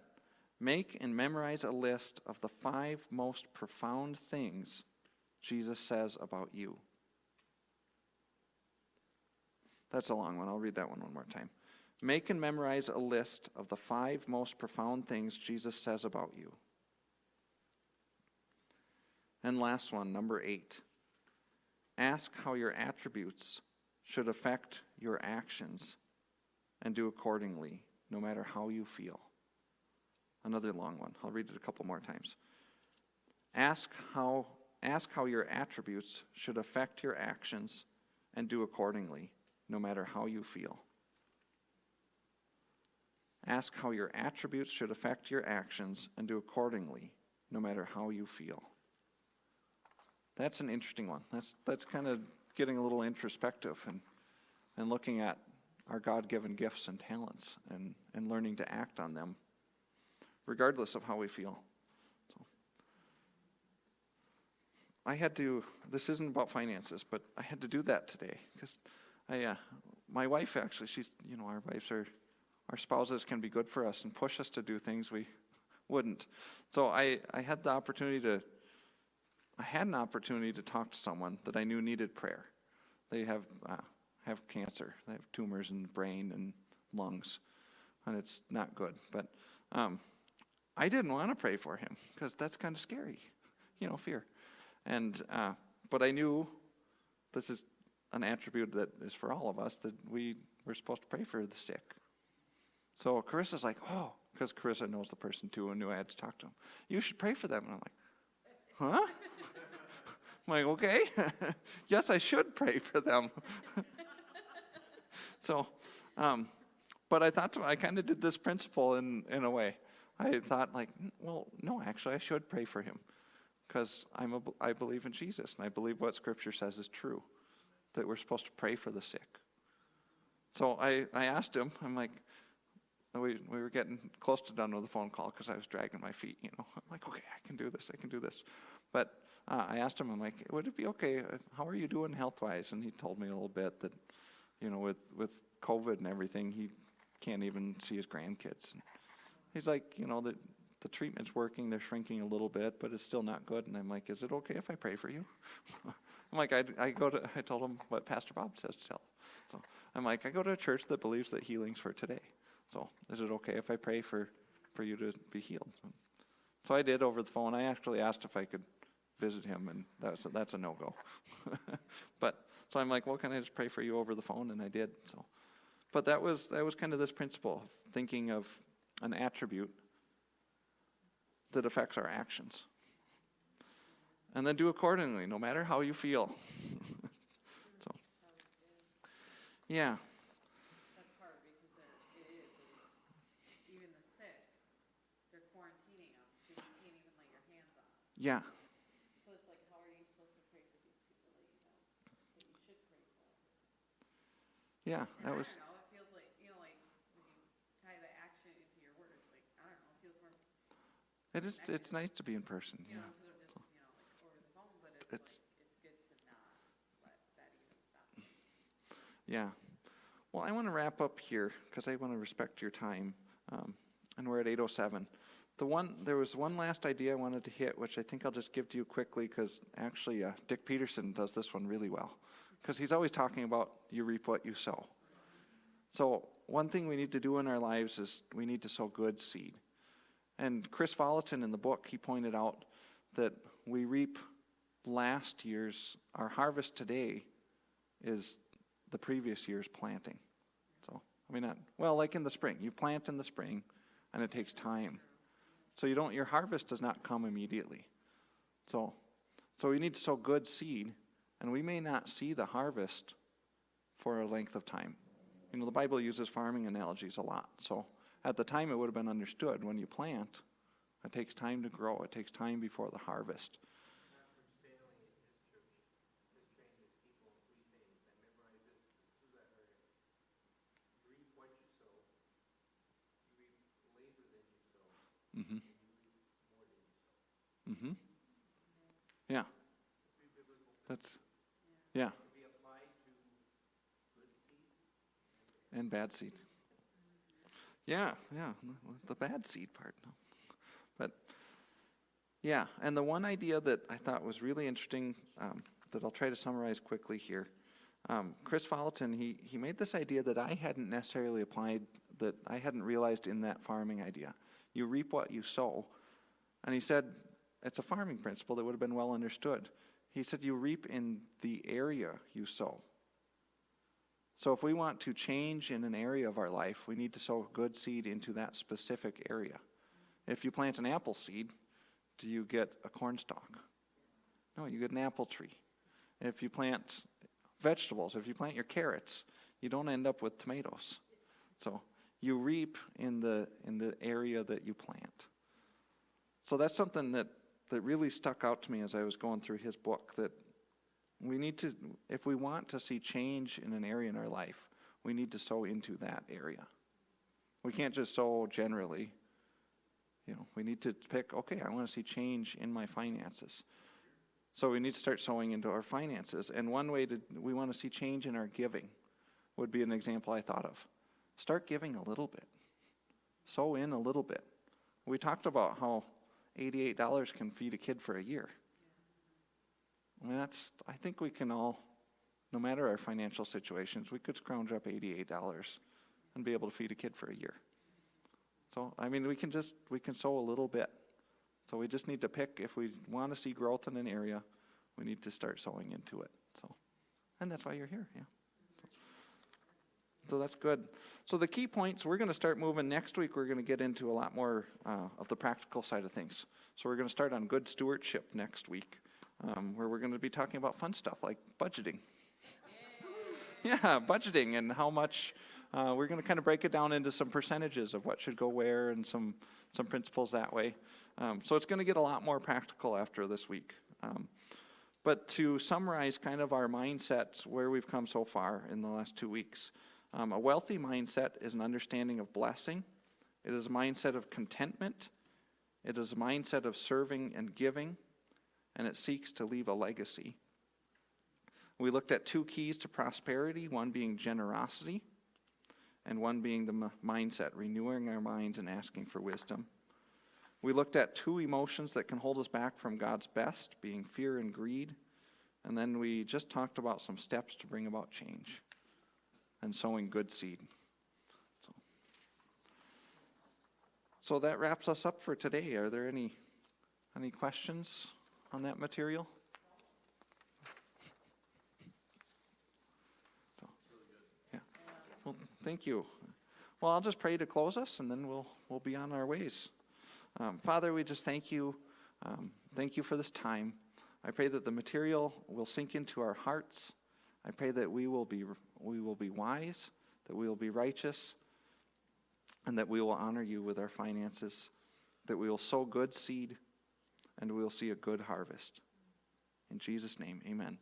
make and memorize a list of the 5 most profound things Jesus says about you. That's a long one. I'll read that one more time. Make and memorize a list of the 5 most profound things Jesus says about you. And last one, number 8. Ask how your attributes should affect your actions and do accordingly, no matter how you feel. Another long one. I'll read it a couple more times. Ask how your attributes should affect your actions and do accordingly, no matter how you feel. Ask how your attributes should affect your actions and do accordingly, no matter how you feel. That's an interesting one. That's kind of getting a little introspective and looking at our God-given gifts and talents and learning to act on them, regardless of how we feel. So, I had to, this isn't about finances, but I had to do that today because my wife actually, she's, our wives our spouses can be good for us and push us to do things we wouldn't. So I had an opportunity to talk to someone that I knew needed prayer. They have cancer. They have tumors in the brain and lungs, and it's not good. But I didn't want to pray for him because that's kind of scary, fear. And but I knew this is an attribute that is for all of us, that we're supposed to pray for the sick. So Carissa's like, oh, because Carissa knows the person too and knew I had to talk to him. You should pray for them. And I'm like, huh? I'm like, okay. Yes, I should pray for them. So, but I thought, I kind of did this principle in a way. I thought like, well, no, actually I should pray for him because I believe in Jesus and I believe what Scripture says is true, that we're supposed to pray for the sick. So I asked him, I'm like, we were getting close to done with the phone call because I was dragging my feet, I'm like, okay, I can do this. But I asked him, I'm like, would it be okay, how are you doing health-wise? And he told me a little bit that, with COVID and everything, he can't even see his grandkids. And he's like, the treatment's working, they're shrinking a little bit, but it's still not good. And I'm like, is it okay if I pray for you? I'm like, I told him what Pastor Bob says to tell. So I'm like, I go to a church that believes that healing's for today. So is it okay if I pray for you to be healed? So I did over the phone. I actually asked if I could visit him, and that's a no-go. So I'm like, well, can I just pray for you over the phone? And I did. So, but that was kind of this principle, thinking of an attribute that affects our actions. And then do accordingly, no matter how you feel. So, yeah. That's hard because it is. Even the sick, they're quarantining them, so you can't even lay your hands on them. Yeah. So it's like, how are you supposed to pray for these people that you should pray for? Yeah, And that was. I don't know, it feels like, like when you tie the action into your words, like, I don't know, it feels more, It's nice to be in person. Yeah. instead of just, like over the phone, but it's like, it's good to not let that even stop you. Yeah. Well, I want to wrap up here because I want to respect your time, and we're at 8:07. There was one last idea I wanted to hit, which I think I'll just give to you quickly because actually Dick Peterson does this one really well because he's always talking about you reap what you sow. So one thing we need to do in our lives is we need to sow good seed. And Chris Volatin in the book, he pointed out that we reap last year's, our harvest today is the previous year's planting. So, I mean, like in the spring, you plant in the spring and it takes time. So your harvest does not come immediately. So we need to sow good seed, and we may not see the harvest for a length of time. The Bible uses farming analogies a lot. So at the time it would have been understood when you plant, it takes time to grow. It takes time before the harvest. Conference Stanley in his church has trained his people in 3 things. I memorize this as soon as I heard it. You reap what you sow, you reap labor than you sow, Mm-hmm. and you reap more than you sow. Mm-hmm. Yeah. 3 biblical That's, principles. yeah. To be applied to good seed And bad seed. Yeah, the bad seed part. No. But, yeah, and the one idea that I thought was really interesting, that I'll try to summarize quickly here. Chris Volatin, he made this idea that I hadn't necessarily applied, that I hadn't realized in that farming idea. You reap what you sow. And he said, it's a farming principle that would have been well understood. He said, you reap in the area you sow. So if we want to change in an area of our life, we need to sow good seed into that specific area. If you plant an apple seed, do you get a corn stalk? No, you get an apple tree. If you plant vegetables, if you plant your carrots, you don't end up with tomatoes. So you reap in the area that you plant. So that's something that really stuck out to me as I was going through his book, that we need to, if we want to see change in an area in our life, we need to sow into that area. We can't just sow generally. We need to pick, okay, I want to see change in my finances. So we need to start sowing into our finances. And one way we want to see change in our giving would be an example I thought of. Start giving a little bit. Sow in a little bit. We talked about how $88 can feed a kid for a year. I mean, I think we can all, no matter our financial situations, we could scrounge up $88 and be able to feed a kid for a year. So, I mean, we can sow a little bit. So we just need to pick, if we want to see growth in an area, we need to start sowing into it. So, and that's why you're here, yeah. So that's good. So the key points, we're going to start moving. Next week, we're going to get into a lot more of the practical side of things. So we're going to start on good stewardship next week, where we're going to be talking about fun stuff like budgeting. Yeah, budgeting and how much, we're going to kind of break it down into some percentages of what should go where and some principles that way. So it's going to get a lot more practical after this week. But to summarize kind of our mindsets, where we've come so far in the last 2 weeks, a wealthy mindset is an understanding of blessing. It is a mindset of contentment. It is a mindset of serving and giving, and it seeks to leave a legacy. We looked at 2 keys to prosperity, one being generosity, and one being the mindset, renewing our minds and asking for wisdom. We looked at 2 emotions that can hold us back from God's best, being fear and greed, and then we just talked about some steps to bring about change and sowing good seed. So that wraps us up for today. Are there any questions on that material? So, yeah. Well, thank you. Well, I'll just pray to close us, and then we'll be on our ways. Father, we just thank you. Thank you for this time. I pray that the material will sink into our hearts. I pray that we will be wise, that we will be righteous, and that we will honor you with our finances, that we will sow good seed, and we will see a good harvest. In Jesus' name, amen.